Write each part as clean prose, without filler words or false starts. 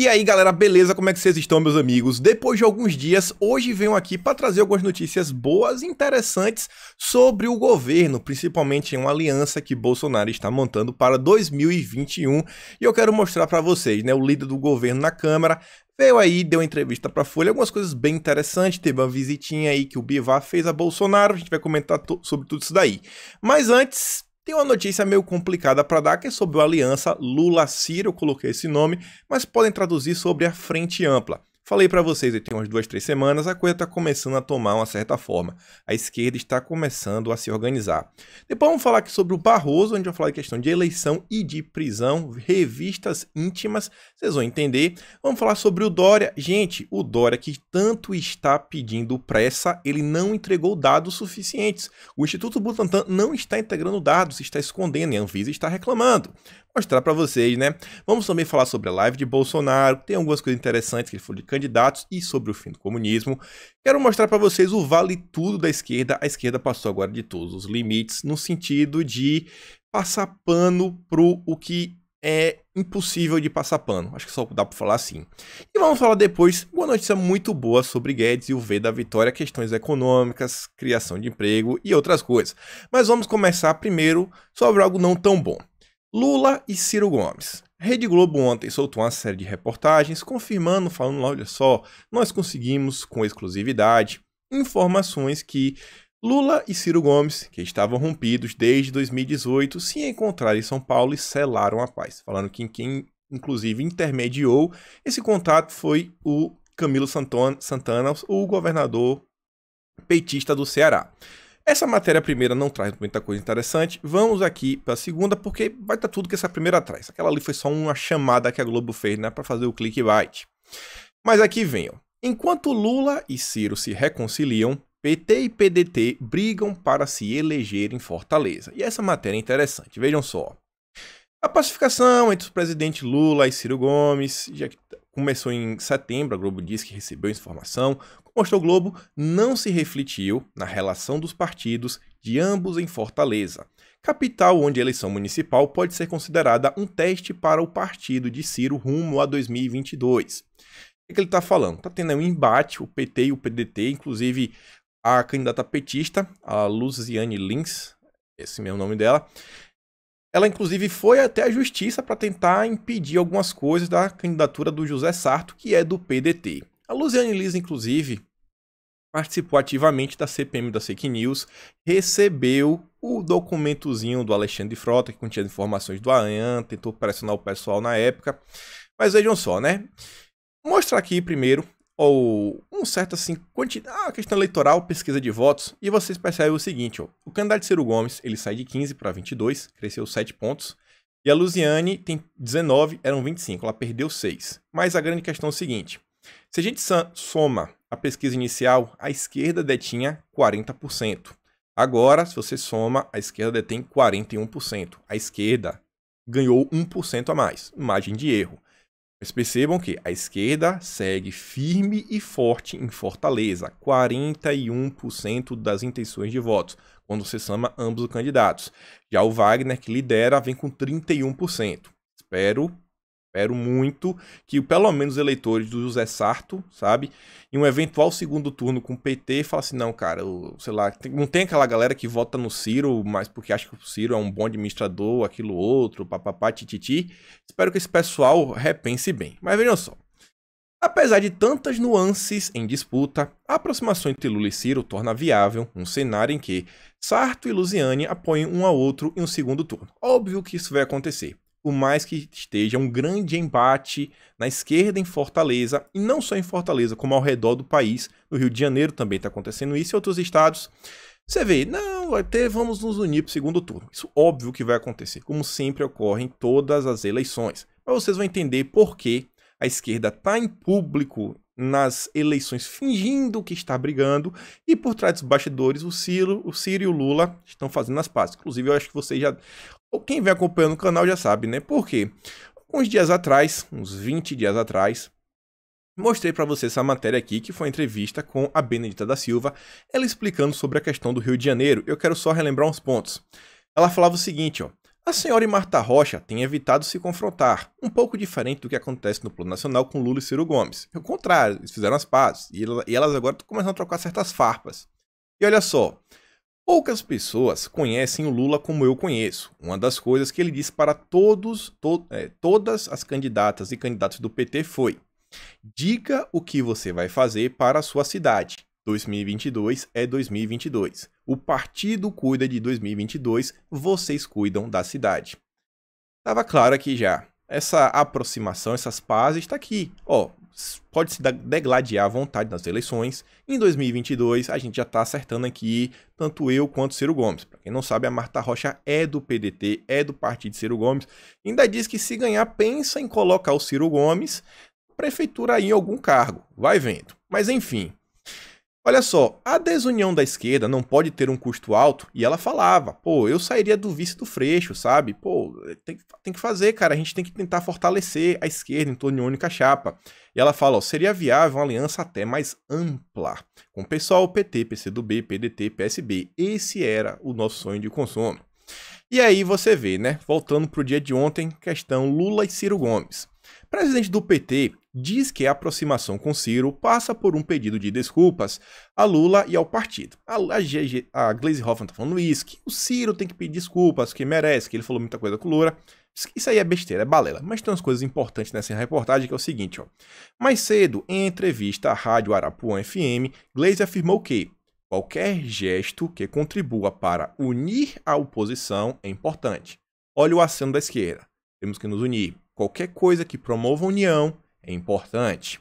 E aí galera, beleza? Como é que vocês estão, meus amigos? Depois de alguns dias, hoje venho aqui para trazer algumas notícias boas e interessantes sobre o governo, principalmente em uma aliança que Bolsonaro está montando para 2021. E eu quero mostrar para vocês, né, o líder do governo na Câmara veio aí, deu uma entrevista para a Folha, algumas coisas bem interessantes, teve uma visitinha aí que o Bivar fez a Bolsonaro, a gente vai comentar sobre tudo isso daí. Mas antes, tem uma notícia meio complicada para dar, que é sobre a aliança Lula-Ciro, eu coloquei esse nome, mas podem traduzir sobre a Frente Ampla. Falei para vocês, tem umas 2, 3 semanas, a coisa está começando a tomar uma certa forma. A esquerda está começando a se organizar. Depois vamos falar aqui sobre o Barroso, onde vai falar de questão de eleição e de prisão, revistas íntimas, vocês vão entender. Vamos falar sobre o Dória. Gente, o Dória que tanto está pedindo pressa, ele não entregou dados suficientes. O Instituto Butantan não está integrando dados, está escondendo e a Anvisa está reclamando. Mostrar para vocês, né? Vamos também falar sobre a live de Bolsonaro, tem algumas coisas interessantes que ele falou de candidatos e sobre o fim do comunismo. Quero mostrar para vocês o vale tudo da esquerda. A esquerda passou agora de todos os limites no sentido de passar pano pro o que é impossível de passar pano. Acho que só dá para falar assim. E vamos falar depois uma notícia muito boa sobre Guedes e o V da vitória, questões econômicas, criação de emprego e outras coisas. Mas vamos começar primeiro sobre algo não tão bom. Lula e Ciro Gomes. Rede Globo ontem soltou uma série de reportagens confirmando, falando lá, olha só, nós conseguimos com exclusividade informações que Lula e Ciro Gomes, que estavam rompidos desde 2018, se encontraram em São Paulo e selaram a paz. Falando que quem inclusive intermediou esse contato foi o Camilo Santana, o governador petista do Ceará. Essa matéria primeira não traz muita coisa interessante, vamos aqui para a segunda porque vai estar tudo que essa primeira traz. Aquela ali foi só uma chamada que a Globo fez, né, para fazer o clickbait. Mas aqui vem, ó. Enquanto Lula e Ciro se reconciliam, PT e PDT brigam para se eleger em Fortaleza. E essa matéria é interessante, vejam só. A pacificação entre o presidente Lula e Ciro Gomes já começou em setembro, a Globo disse que recebeu informação. Como mostrou o Globo, não se refletiu na relação dos partidos de ambos em Fortaleza, capital onde a eleição municipal pode ser considerada um teste para o partido de Ciro rumo a 2022. O que ele está falando? Está tendo um embate, o PT e o PDT, inclusive a candidata petista, a Luciane Lins, esse é o nome dela, ela, inclusive, foi até a justiça para tentar impedir algumas coisas da candidatura do José Sarto, que é do PDT. A Luciane Lins, inclusive, participou ativamente da CPM das fake news, recebeu o documentozinho do Alexandre Frota, que continha informações do ANAN, tentou pressionar o pessoal na época. Mas vejam só, né? Vou mostrar aqui primeiro um certo assim, a questão eleitoral, pesquisa de votos, e vocês percebem o seguinte, ó, o candidato Ciro Gomes, ele sai de 15 para 22, cresceu 7 pontos, e a Luciane tem 19, eram 25, ela perdeu 6. Mas a grande questão é o seguinte, se a gente soma a pesquisa inicial, a esquerda detinha 40%. Agora, se você soma, a esquerda detém 41%. A esquerda ganhou 1% a mais, margem de erro. Mas percebam que a esquerda segue firme e forte em Fortaleza, 41% das intenções de votos, quando você soma ambos os candidatos. Já o Wagner, que lidera, vem com 31%. Espero muito que pelo menos os eleitores do José Sarto, sabe, em um eventual segundo turno com o PT, fala assim, não, cara, sei lá, não tem aquela galera que vota no Ciro, mas porque acha que o Ciro é um bom administrador, aquilo outro, papapá, tititi. Espero que esse pessoal repense bem. Mas vejam só, apesar de tantas nuances em disputa, a aproximação entre Lula e Ciro torna viável um cenário em que Sarto e Luciane apoiem um ao outro em um segundo turno. Óbvio que isso vai acontecer. Por mais que esteja um grande embate na esquerda em Fortaleza, e não só em Fortaleza, como ao redor do país, no Rio de Janeiro também está acontecendo isso, e outros estados, você vê, não, até vamos nos unir para o segundo turno. Isso óbvio que vai acontecer, como sempre ocorre em todas as eleições. Mas vocês vão entender por que a esquerda está em público nas eleições fingindo que está brigando, e por trás dos bastidores o Ciro e o Lula estão fazendo as pazes. Inclusive eu acho que vocês já... ou quem vem acompanhando o canal já sabe, né? Por quê? Alguns dias atrás, uns 20 dias atrás, mostrei para vocês essa matéria aqui, que foi uma entrevista com a Benedita da Silva, ela explicando sobre a questão do Rio de Janeiro. Eu quero só relembrar uns pontos. Ela falava o seguinte, ó, A senhora e Marta Rocha têm evitado se confrontar, um pouco diferente do que acontece no plano nacional com Lula e Ciro Gomes. Pelo contrário, eles fizeram as pazes e elas agora estão começando a trocar certas farpas. E olha só, poucas pessoas conhecem o Lula como eu conheço. Uma das coisas que ele disse para todas as candidatas e candidatos do PT foi: diga o que você vai fazer para a sua cidade. 2022 é 2022. O partido cuida de 2022, vocês cuidam da cidade. Tava claro aqui já. Essa aproximação, essas pazes, está aqui. Ó, pode se degladiar à vontade nas eleições. Em 2022, a gente já está acertando aqui, tanto eu quanto Ciro Gomes. Para quem não sabe, a Marta Rocha é do PDT, é do partido de Ciro Gomes. Ainda diz que se ganhar, pensa em colocar o Ciro Gomes na prefeitura aí em algum cargo. Vai vendo. Mas enfim. Olha só, a desunião da esquerda não pode ter um custo alto, e ela falava, pô, eu sairia do vice do Freixo, sabe? Pô, tem que fazer, cara, a gente tem que tentar fortalecer a esquerda em torno de uma única chapa. E ela fala, ó, seria viável uma aliança até mais ampla, com o PSOL, PT, PCdoB, PDT, PSB. Esse era o nosso sonho de consumo. E aí você vê, né, voltando pro dia de ontem, questão Lula e Ciro Gomes. Presidente do PT diz que a aproximação com Ciro passa por um pedido de desculpas a Lula e ao partido. A Gleisi Hoffmann está falando isso, que o Ciro tem que pedir desculpas, que merece, que ele falou muita coisa com o Lula. Isso aí é besteira, é balela. Mas tem umas coisas importantes nessa reportagem, que é o seguinte, ó. Mais cedo, em entrevista à Rádio Arapuã FM, Gleisi afirmou que qualquer gesto que contribua para unir a oposição é importante. Olha o aceno da esquerda. Temos que nos unir. Qualquer coisa que promova a união é importante.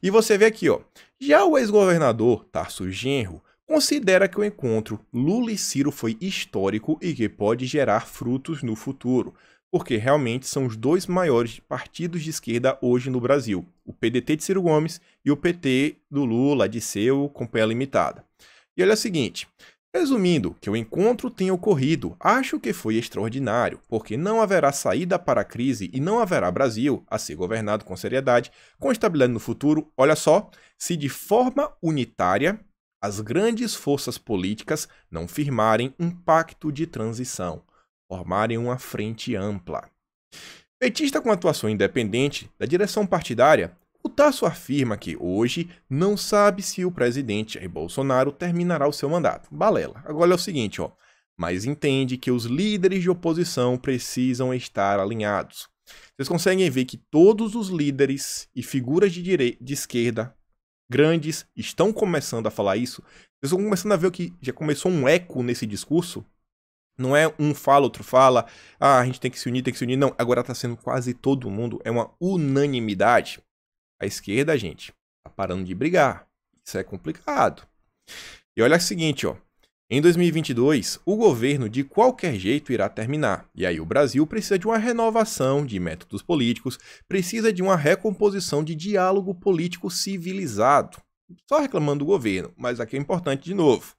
E você vê aqui, ó. Já o ex-governador Tarso Genro considera que o encontro Lula e Ciro foi histórico e que pode gerar frutos no futuro, porque realmente são os dois maiores partidos de esquerda hoje no Brasil, o PDT de Ciro Gomes e o PT do Lula, Disseu, Companhia Limitada. E olha o seguinte, resumindo, que o encontro tenha ocorrido, acho que foi extraordinário, porque não haverá saída para a crise e não haverá Brasil a ser governado com seriedade, com estabilidade no futuro, olha só, se de forma unitária as grandes forças políticas não firmarem um pacto de transição, formarem uma frente ampla. Petista com atuação independente da direção partidária, o Tarso afirma que hoje não sabe se o presidente Jair Bolsonaro terminará o seu mandato. Balela. Agora é o seguinte, ó. Mas entende que os líderes de oposição precisam estar alinhados. Vocês conseguem ver que todos os líderes e figuras de esquerda grandes estão começando a falar isso. Vocês estão começando a ver que já começou um eco nesse discurso. Não é um fala, outro fala. Ah, a gente tem que se unir, tem que se unir. Não, agora está sendo quase todo mundo. É uma unanimidade. A esquerda, gente, tá parando de brigar. Isso é complicado. E olha o seguinte, ó. Em 2022, o governo de qualquer jeito irá terminar. E aí o Brasil precisa de uma renovação de métodos políticos, precisa de uma recomposição de diálogo político civilizado. Só reclamando do governo, mas aqui é importante de novo.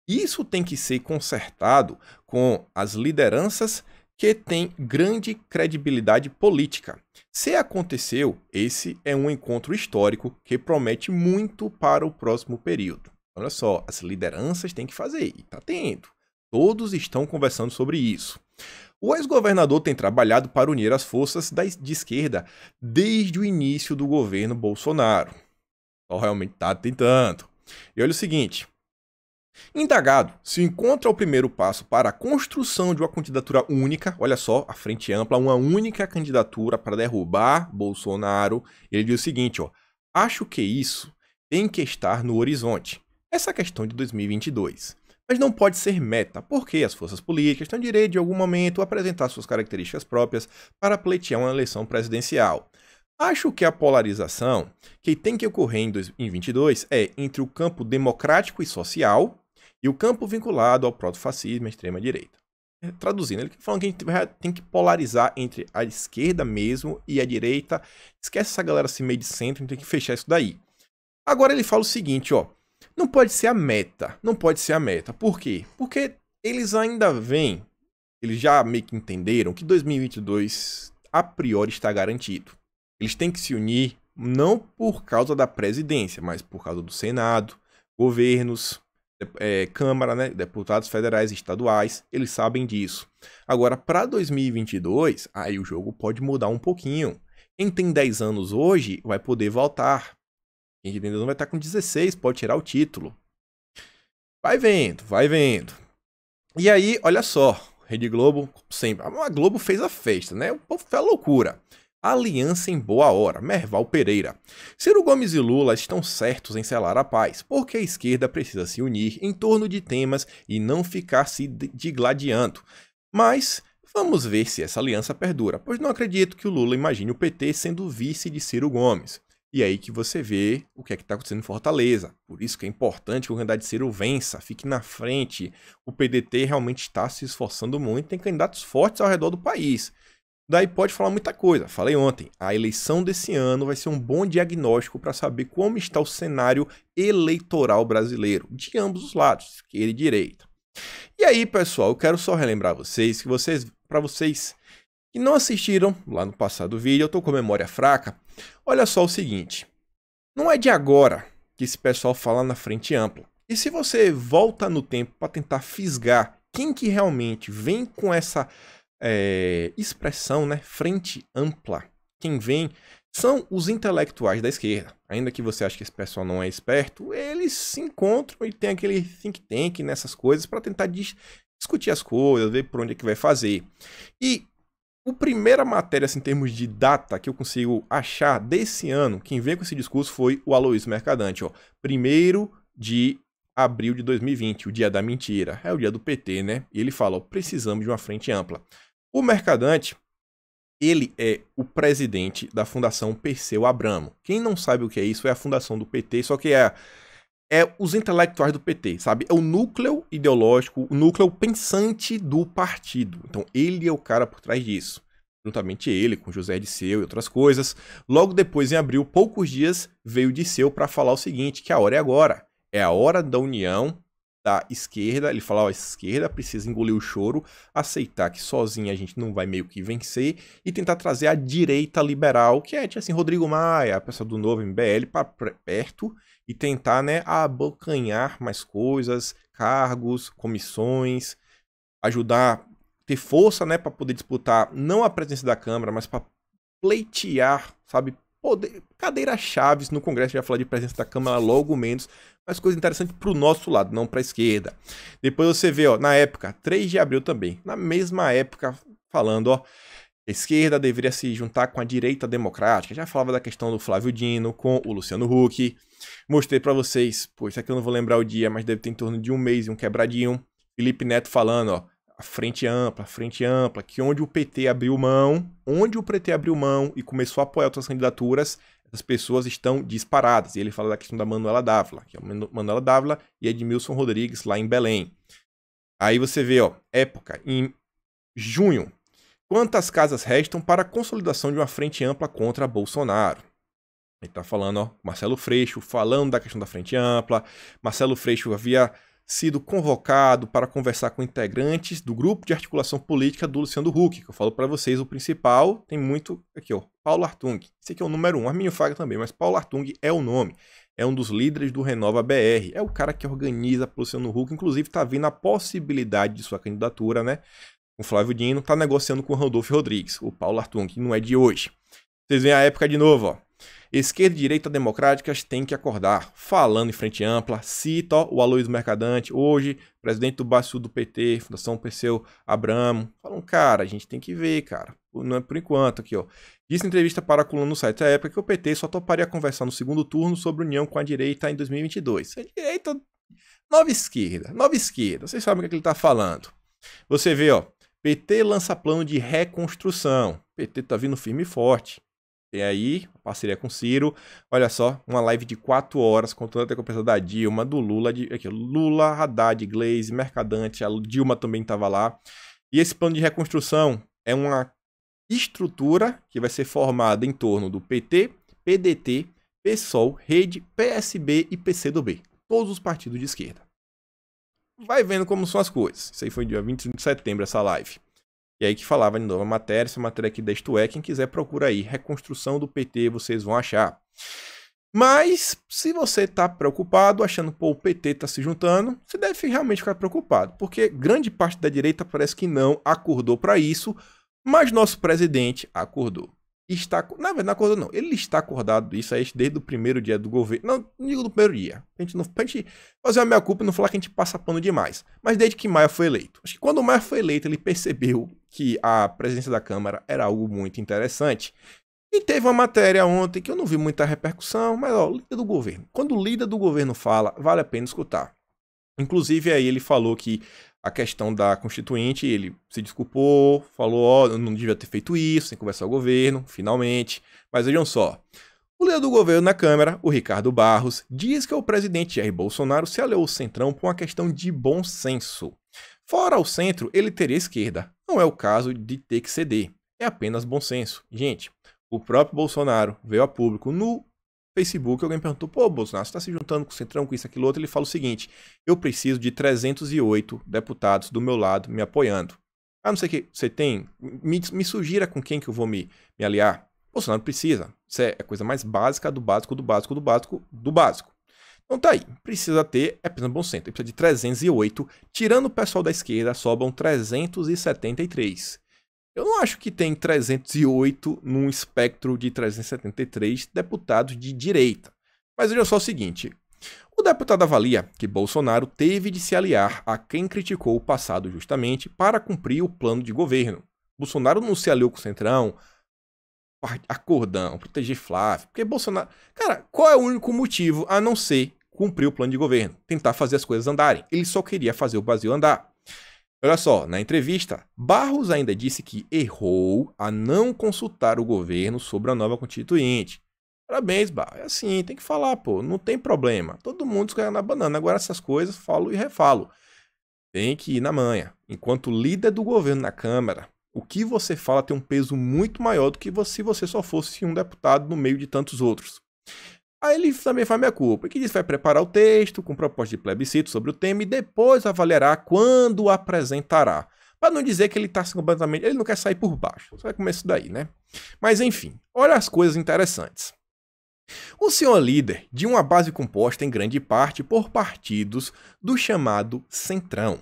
Isso tem que ser consertado com as lideranças que tem grande credibilidade política. Se aconteceu, esse é um encontro histórico que promete muito para o próximo período. Olha só, as lideranças têm que fazer, e está tendo. Todos estão conversando sobre isso. O ex-governador tem trabalhado para unir as forças de esquerda desde o início do governo Bolsonaro. Só realmente está tentando. E olha o seguinte. Indagado, se encontra o primeiro passo para a construção de uma candidatura única, olha só, a frente ampla, uma única candidatura para derrubar Bolsonaro. Ele diz o seguinte, ó, acho que isso tem que estar no horizonte. Essa questão de 2022. Mas não pode ser meta, porque as forças políticas têm direito de algum momento a apresentar suas características próprias para pleitear uma eleição presidencial. Acho que a polarização que tem que ocorrer em 2022 é entre o campo democrático e social e o campo vinculado ao protofascismo e à extrema-direita. Traduzindo, ele falando que a gente tem que polarizar entre a esquerda mesmo e a direita. Esquece essa galera assim meio de centro, a gente tem que fechar isso daí. Agora ele fala o seguinte, ó. Não pode ser a meta. Não pode ser a meta. Por quê? Porque eles ainda veem, eles já meio que entenderam que 2022 a priori está garantido. Eles têm que se unir não por causa da presidência, mas por causa do Senado, governos, Câmara, né, deputados federais e estaduais, eles sabem disso. Agora, para 2022, aí o jogo pode mudar um pouquinho. Quem tem 10 anos hoje vai poder votar. Quem tem 10 anos vai estar com 16, pode tirar o título. Vai vendo, vai vendo. E aí, olha só, Rede Globo, sempre. A Globo fez a festa, né? O povo fez a loucura. Aliança em boa hora, Merval Pereira. Ciro Gomes e Lula estão certos em selar a paz, porque a esquerda precisa se unir em torno de temas e não ficar se digladiando. Mas vamos ver se essa aliança perdura, pois não acredito que o Lula imagine o PT sendo vice de Ciro Gomes. E aí que você vê o que é que está acontecendo em Fortaleza. Por isso que é importante que o candidato Ciro vença, fique na frente. O PDT realmente está se esforçando muito, tem candidatos fortes ao redor do país. Daí pode falar muita coisa. Falei ontem, a eleição desse ano vai ser um bom diagnóstico para saber como está o cenário eleitoral brasileiro, de ambos os lados, esquerda e direita. E aí, pessoal, eu quero só relembrar vocês, para vocês que não assistiram lá no passado vídeo, eu tô com a memória fraca, olha só o seguinte, não é de agora que esse pessoal fala na frente ampla. E se você volta no tempo para tentar fisgar quem que realmente vem com essa expressão, né, frente ampla, quem vem são os intelectuais da esquerda. Ainda que você ache que esse pessoal não é esperto, eles se encontram e tem aquele think tank nessas coisas para tentar discutir as coisas, ver por onde é que vai fazer. E a primeira matéria, assim, em termos de data, que eu consigo achar desse ano, quem veio com esse discurso foi o Aloysio Mercadante, ó. 1º de abril de 2020, o dia da mentira. É o dia do PT, né? E ele fala, ó, precisamos de uma frente ampla. O Mercadante, ele é o presidente da Fundação Perseu Abramo. Quem não sabe o que é isso, é a fundação do PT, só que é os intelectuais do PT, sabe? É o núcleo ideológico, o núcleo pensante do partido. Então, ele é o cara por trás disso. Juntamente ele, com José Disseu e outras coisas. Logo depois, em abril, poucos dias, veio Disseu para falar o seguinte, que a hora é agora. É a hora da união da esquerda. Ele fala, ó, a esquerda precisa engolir o choro, aceitar que sozinha a gente não vai meio que vencer e tentar trazer a direita liberal, que é, assim, Rodrigo Maia, a pessoa do novo MBL, para perto e tentar, né, abocanhar mais coisas, cargos, comissões, ajudar, ter força, né, para poder disputar não a presidência da Câmara, mas para pleitear, sabe, poder, cadeiras chaves no Congresso. Já falar de presidência da Câmara logo menos, mas coisa interessante para o nosso lado, não para a esquerda. Depois você vê, ó, na época, 3 de abril também, na mesma época, falando, ó, a esquerda deveria se juntar com a direita democrática. Já falava da questão do Flávio Dino com o Luciano Huck. Mostrei para vocês, pô, isso aqui eu não vou lembrar o dia, mas deve ter em torno de um mês e um quebradinho. Felipe Neto falando, ó, a frente ampla, que onde o PT abriu mão, e começou a apoiar outras candidaturas, as pessoas estão disparadas. E ele fala da questão da Manuela Dávila, que é a Manuela Dávila e Edmilson Rodrigues lá em Belém. Aí você vê, ó, época, em junho, quantas casas restam para a consolidação de uma frente ampla contra Bolsonaro? Ele tá falando, ó, Marcelo Freixo, falando da questão da frente ampla. Marcelo Freixo havia sido convocado para conversar com integrantes do grupo de articulação política do Luciano Huck, que eu falo para vocês, o principal, tem muito aqui, ó, Paulo Artung. Esse aqui é o número 1, Arminio Fraga também, mas Paulo Artung é o nome. É um dos líderes do Renova BR, é o cara que organiza para o Luciano Huck, inclusive tá vendo a possibilidade de sua candidatura, né? O Flávio Dino tá negociando com o Rodolfo Rodrigues, o Paulo Artung, que não é de hoje. Vocês veem a época de novo, ó. Esquerda e direita democráticas têm que acordar. Falando em frente ampla, cita, ó, o Aloysio Mercadante, hoje, presidente do Baçu do PT, Fundação Perseu Abramo. Falam, cara, a gente tem que ver, cara. Não é por enquanto aqui, ó. Disse em entrevista para a coluna no site da época que o PT só toparia conversar no segundo turno sobre união com a direita em 2022. A direita, nova esquerda. Vocês sabem o que ele tá falando. Você vê, ó, PT lança plano de reconstrução. PT tá vindo firme e forte. Tem aí, parceria com Ciro. Olha só, uma live de 4 horas contando a conversa da Dilma, do Lula, aqui, Lula, Haddad, Glaze, Mercadante, a Dilma também estava lá. E esse plano de reconstrução é uma estrutura que vai ser formada em torno do PT, PDT, PSOL, Rede, PSB e PCdoB. Todos os partidos de esquerda. Vai vendo como são as coisas. Isso aí foi dia 25 de setembro, essa live. E aí que falava de novo a matéria, essa matéria aqui da Isto É, quem quiser procura aí, reconstrução do PT, vocês vão achar. Mas, se você está preocupado, achando que o PT está se juntando, você deve realmente ficar preocupado, porque grande parte da direita parece que não acordou para isso, mas nosso presidente acordou. Na verdade, não acordou não. Ele está acordado isso aí desde o primeiro dia do governo. Não digo do primeiro dia. Pra gente fazer a meia-culpa e não falar que a gente passa pano demais. Mas desde que Maia foi eleito. Acho que quando o Maia foi eleito, ele percebeu que a presidência da Câmara era algo muito interessante. E teve uma matéria ontem que eu não vi muita repercussão, mas ó, líder do governo. Quando o líder do governo fala, vale a pena escutar. Inclusive aí ele falou que a questão da Constituinte, ele se desculpou, falou, ó, eu não devia ter feito isso, sem conversar com o governo, finalmente. Mas vejam só, o líder do governo na Câmara, o Ricardo Barros, diz que o presidente Jair Bolsonaro se aliou ao Centrão por uma questão de bom senso. Fora o centro, ele teria esquerda. Não é o caso de ter que ceder, é apenas bom senso. Gente, o próprio Bolsonaro veio a público no Facebook, alguém perguntou, pô, Bolsonaro, você está se juntando com o Centrão, com isso, aquilo, outro? Ele fala o seguinte, eu preciso de 308 deputados do meu lado me apoiando. Ah, não sei o que, você tem? Me sugira com quem que eu vou me aliar. Bolsonaro precisa. Isso é a coisa mais básica do básico, do básico, do básico, do básico. Então tá aí, precisa ter, é apenas bom senso, ele precisa de 308, tirando o pessoal da esquerda, sobram 373. Eu não acho que tem 308 num espectro de 373 deputados de direita. Mas veja só o seguinte, o deputado avalia que Bolsonaro teve de se aliar a quem criticou o passado justamente para cumprir o plano de governo. Bolsonaro não se aliou com o Centrão, acordão, proteger Flávio, porque Bolsonaro... Cara, qual é o único motivo a não ser cumprir o plano de governo? Tentar fazer as coisas andarem. Ele só queria fazer o Brasil andar. Olha só, na entrevista, Barros ainda disse que errou a não consultar o governo sobre a nova Constituinte. Parabéns, Barros. É assim, tem que falar, pô, não tem problema. Todo mundo escorrega na banana. Agora essas coisas, falo e refalo. Tem que ir na manha. Enquanto líder do governo na Câmara, o que você fala tem um peso muito maior do que se você só fosse um deputado no meio de tantos outros. Aí ele também faz minha culpa, que diz que vai preparar o texto com proposta de plebiscito sobre o tema e depois avaliará quando apresentará. Para não dizer que ele está completamente... Ele não quer sair por baixo. Só vai começar isso daí, né? Mas enfim, olha as coisas interessantes. O senhor é líder de uma base composta em grande parte por partidos do chamado Centrão.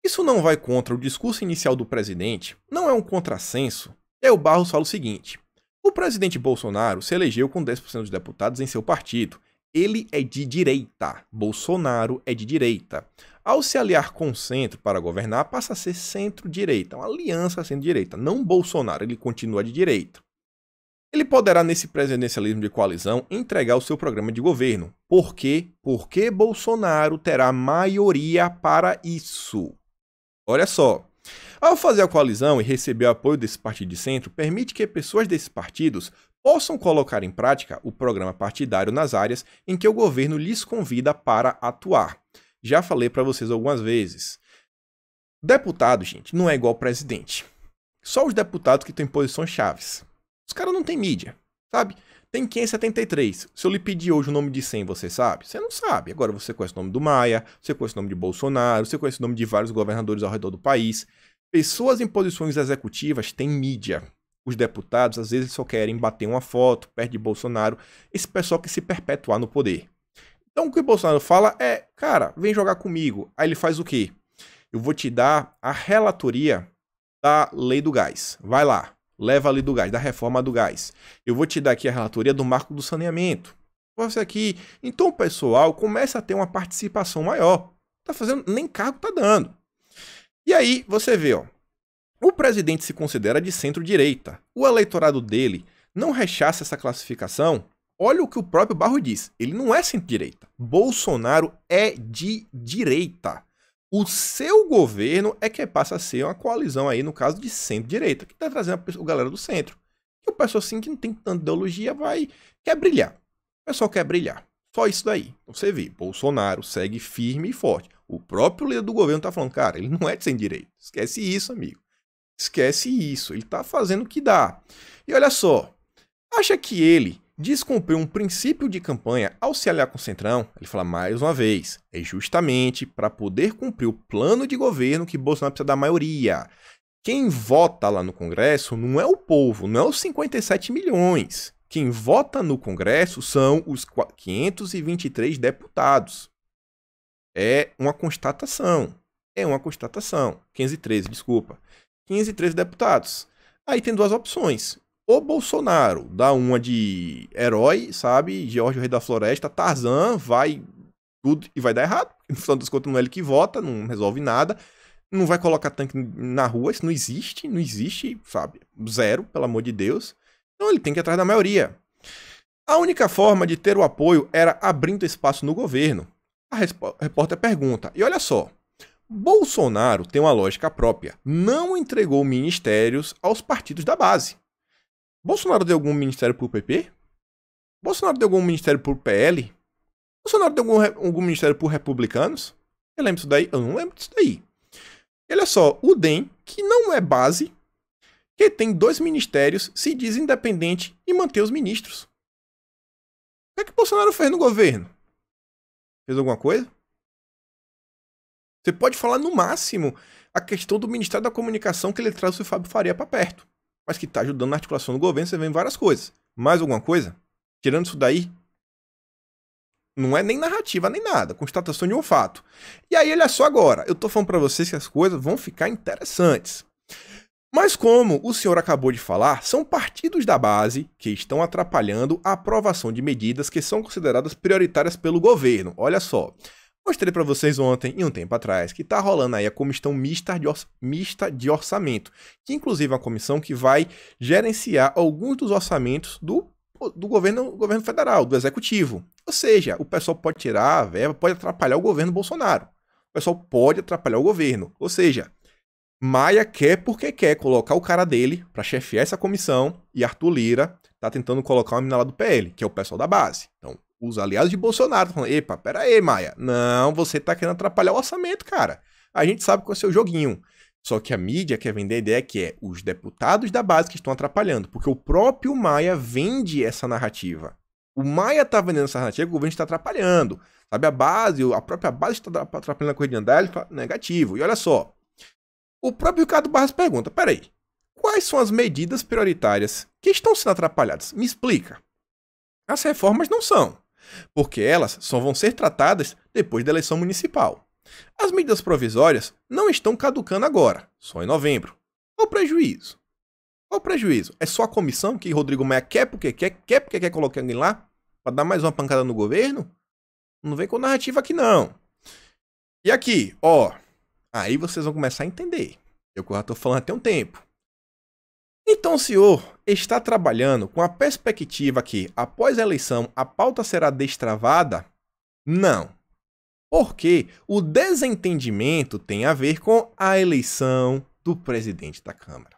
Isso não vai contra o discurso inicial do presidente, não é um contrassenso. E aí o Barros fala o seguinte... O presidente Bolsonaro se elegeu com 10% dos deputados em seu partido. Ele é de direita. Bolsonaro é de direita. Ao se aliar com o centro para governar, passa a ser centro-direita. Uma aliança centro-direita. Não Bolsonaro, ele continua de direita. Ele poderá, nesse presidencialismo de coalizão, entregar o seu programa de governo. Por quê? Porque Bolsonaro terá maioria para isso. Olha só. Ao fazer a coalizão e receber o apoio desse partido de centro, permite que pessoas desses partidos possam colocar em prática o programa partidário nas áreas em que o governo lhes convida para atuar. Já falei para vocês algumas vezes. Deputado, gente, não é igual presidente. Só os deputados que têm posições chaves. Os caras não têm mídia, sabe? Tem 573. Se eu lhe pedir hoje o nome de 100, você sabe? Você não sabe. Agora você conhece o nome do Maia, você conhece o nome de Bolsonaro, você conhece o nome de vários governadores ao redor do país. Pessoas em posições executivas têm mídia. Os deputados, às vezes, só querem bater uma foto perto de Bolsonaro. Esse pessoal quer se perpetuar no poder. Então, o que o Bolsonaro fala é, cara, vem jogar comigo. Aí ele faz o quê? Eu vou te dar a relatoria da lei do gás. Vai lá. Leva a lei do gás, da reforma do gás. Eu vou te dar aqui a relatoria do marco do saneamento. Você aqui. Então o pessoal começa a ter uma participação maior. Tá fazendo, nem cargo tá dando. E aí você vê, ó. O presidente se considera de centro-direita. O eleitorado dele não rechaça essa classificação. Olha o que o próprio Barro diz. Ele não é centro-direita. Bolsonaro é de direita. O seu governo é que passa a ser uma coalizão aí, no caso de centro-direita, que está trazendo a galera do centro. E o pessoal assim que não tem tanta ideologia quer brilhar. O pessoal quer brilhar. Só isso daí. Então você vê, Bolsonaro segue firme e forte. O próprio líder do governo está falando, cara, ele não é de centro-direita. Esquece isso, amigo. Esquece isso. Ele está fazendo o que dá. E olha só, acha que ele descumpriu um princípio de campanha ao se aliar com o Centrão? Ele fala mais uma vez, é justamente para poder cumprir o plano de governo que Bolsonaro precisa da maioria. Quem vota lá no Congresso não é o povo, não é os 57 milhões. quem vota no Congresso são os 523 deputados. É uma constatação. É uma constatação. 513, desculpa. 513 deputados. Aí tem duas opções. O Bolsonaro dá uma de herói, sabe? George, o Rei da Floresta, Tarzan, vai tudo e vai dar errado. No final das contas, não é ele que vota, não resolve nada. Não vai colocar tanque na rua, isso não existe, sabe? Zero, pelo amor de Deus. Então ele tem que ir atrás da maioria. A única forma de ter o apoio era abrindo espaço no governo. A repórter pergunta, e olha só, Bolsonaro tem uma lógica própria, não entregou ministérios aos partidos da base. Bolsonaro deu algum ministério pro PP? Bolsonaro deu algum ministério pro PL? Bolsonaro deu algum ministério por republicanos? Eu lembro disso daí? Eu não lembro disso daí. Olha só, o DEM, que não é base, que tem 2 ministérios, se diz independente e mantém os ministros. O que Bolsonaro fez no governo? Fez alguma coisa? Você pode falar no máximo a questão do Ministério da Comunicação que ele traz o Fábio Faria para perto, mas que está ajudando na articulação do governo, você vê em várias coisas. Mais alguma coisa? Tirando isso daí, não é nem narrativa, nem nada. Constatação de um fato. E aí, olha só agora. Eu tô falando pra vocês que as coisas vão ficar interessantes. Mas como o senhor acabou de falar, são partidos da base que estão atrapalhando a aprovação de medidas que são consideradas prioritárias pelo governo. Olha só. Mostrei pra vocês ontem, e um tempo atrás, que tá rolando aí a comissão mista de orçamento. Que inclusive é uma comissão que vai gerenciar alguns dos orçamentos do governo federal, do executivo. Ou seja, o pessoal pode tirar a verba, pode atrapalhar o governo Bolsonaro. O pessoal pode atrapalhar o governo. Ou seja, Maia quer porque quer colocar o cara dele para chefiar essa comissão e Arthur Lira tá tentando colocar uma mina lá do PL, que é o pessoal da base. Então, os aliados de Bolsonaro estão falando, epa, pera aí, Maia. Não, você tá querendo atrapalhar o orçamento, cara. A gente sabe qual é o seu joguinho. Só que a mídia quer vender a ideia que é os deputados da base que estão atrapalhando, porque o próprio Maia vende essa narrativa. O Maia tá vendendo essa narrativa que o governo está atrapalhando. Sabe, a própria base está atrapalhando a corrida de andar, ele fala negativo. E olha só, o próprio Ricardo Barros pergunta, peraí, quais são as medidas prioritárias que estão sendo atrapalhadas? Me explica. As reformas não são, porque elas só vão ser tratadas depois da eleição municipal. As medidas provisórias não estão caducando agora, só em novembro. Qual o prejuízo? Qual o prejuízo? É só a comissão que Rodrigo Maia quer porque quer colocar alguém lá? Pra dar mais uma pancada no governo? Não vem com narrativa aqui não. E aqui, ó, aí vocês vão começar a entender. Eu já tô falando até um tempo. Então o senhor está trabalhando com a perspectiva que, após a eleição, a pauta será destravada? Não. Porque o desentendimento tem a ver com a eleição do presidente da Câmara.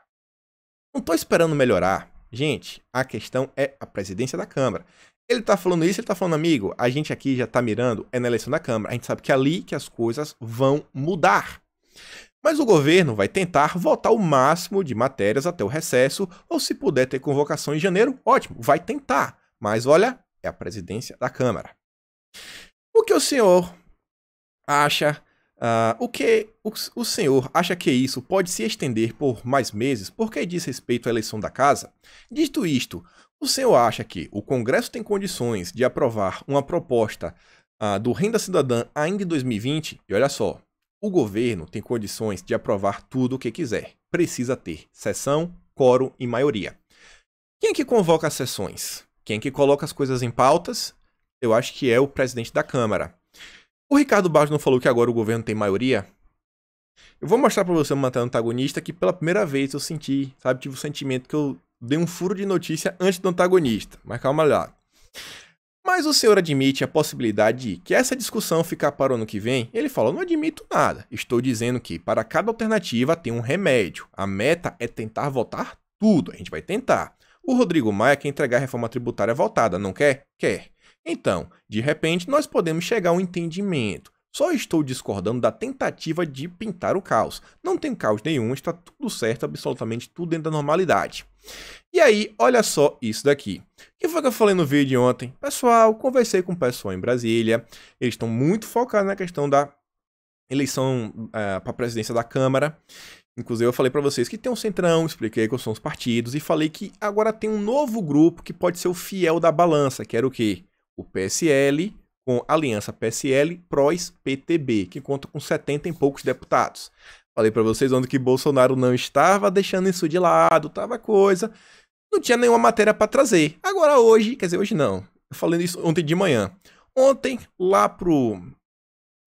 Não estou esperando melhorar. Gente, a questão é a presidência da Câmara. Ele está falando isso, ele está falando, amigo, a gente aqui já está mirando é na eleição da Câmara. A gente sabe que é ali que as coisas vão mudar. Mas o governo vai tentar votar o máximo de matérias até o recesso, ou se puder ter convocação em janeiro, ótimo, vai tentar. Mas olha, é a presidência da Câmara. O que o senhor acha, o senhor acha que isso pode se estender por mais meses porque diz respeito à eleição da casa? Dito isto, o senhor acha que o Congresso tem condições de aprovar uma proposta do Renda Cidadã ainda em 2020? E olha só, o governo tem condições de aprovar tudo o que quiser. Precisa ter sessão, quórum e maioria. Quem é que convoca as sessões? Quem é que coloca as coisas em pautas? Eu acho que é o presidente da Câmara. O Ricardo Barros não falou que agora o governo tem maioria? Eu vou mostrar pra você uma matéria antagonista que pela primeira vez eu senti, sabe, tive o sentimento que eu dei um furo de notícia antes do antagonista. Mas calma lá. Mas o senhor admite a possibilidade de que essa discussão ficar para o ano que vem? Ele falou, não admito nada. Estou dizendo que para cada alternativa tem um remédio. A meta é tentar votar tudo. A gente vai tentar. O Rodrigo Maia quer entregar a reforma tributária votada, não quer? Quer. Então, de repente, nós podemos chegar a um entendimento. Só estou discordando da tentativa de pintar o caos. Não tem caos nenhum, está tudo certo, absolutamente tudo dentro da normalidade. E aí, olha só isso daqui. O que foi que eu falei no vídeo de ontem? Pessoal, conversei com o pessoal em Brasília. Eles estão muito focados na questão da eleição para a presidência da Câmara. Inclusive eu falei pra vocês que tem um centrão, expliquei quais são os partidos e falei que agora tem um novo grupo que pode ser o fiel da balança, que era o quê? O PSL com aliança PSL, PROS, PTB, que conta com 70 e poucos deputados. Falei pra vocês ontem que Bolsonaro não estava deixando isso de lado, tava coisa, não tinha nenhuma matéria pra trazer. Agora hoje, quer dizer, hoje não, eu falei isso ontem de manhã. Ontem, lá pro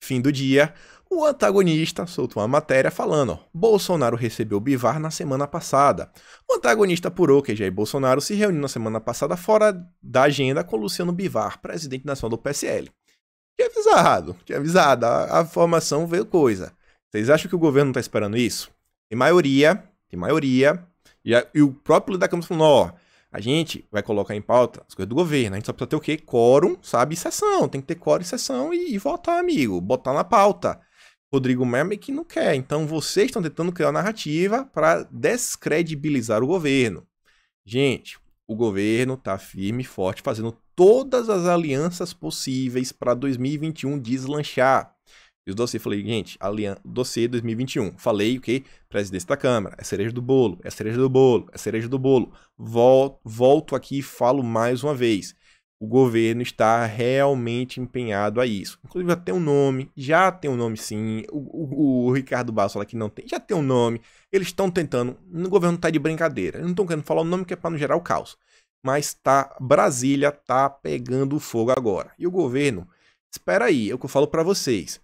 fim do dia, o antagonista soltou uma matéria falando, ó, Bolsonaro recebeu o Bivar na semana passada. O antagonista apurou que Jair Bolsonaro se reuniu na semana passada fora da agenda com Luciano Bivar, presidente nacional do PSL. Tinha avisado, a formação veio coisa. Vocês acham que o governo não está esperando isso? Tem maioria, e o próprio líder da Câmara falou, ó, a gente vai colocar em pauta as coisas do governo, a gente só precisa ter o quê? Quórum, sabe, e sessão, tem que ter quórum e sessão e votar, amigo, botar na pauta. Rodrigo Maia que não quer. Então vocês estão tentando criar uma narrativa para descredibilizar o governo. Gente, o governo está firme e forte, fazendo todas as alianças possíveis para 2021 deslanchar. Fiz o dossiê, falei, gente, dossiê 2021. Falei o quê? Presidência da Câmara, é cereja do bolo, é cereja do bolo, é cereja do bolo. Volto aqui e falo mais uma vez. O governo está realmente empenhado a isso. Inclusive já tem um nome sim. O Ricardo Barros fala que não tem, já tem um nome. Eles estão tentando, o governo está de brincadeira. Eles não estão querendo falar o nome que é para não gerar o caos. Mas Brasília está pegando fogo agora. E o governo, espera aí, é o que eu falo para vocês.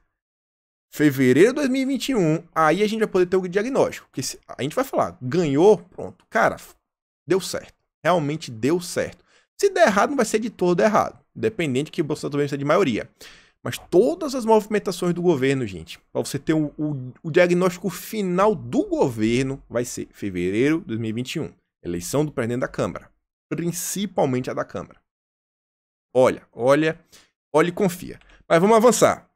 Fevereiro de 2021, aí a gente vai poder ter o diagnóstico. Porque a gente vai falar, ganhou, pronto. Cara, deu certo. Realmente deu certo. Se der errado, não vai ser de todo errado. Independente de que o Bolsonaro também seja de maioria. Mas todas as movimentações do governo, gente, para você ter o diagnóstico final do governo, vai ser fevereiro de 2021. Eleição do presidente da Câmara. Principalmente a da Câmara. Olha e confia. Mas vamos avançar.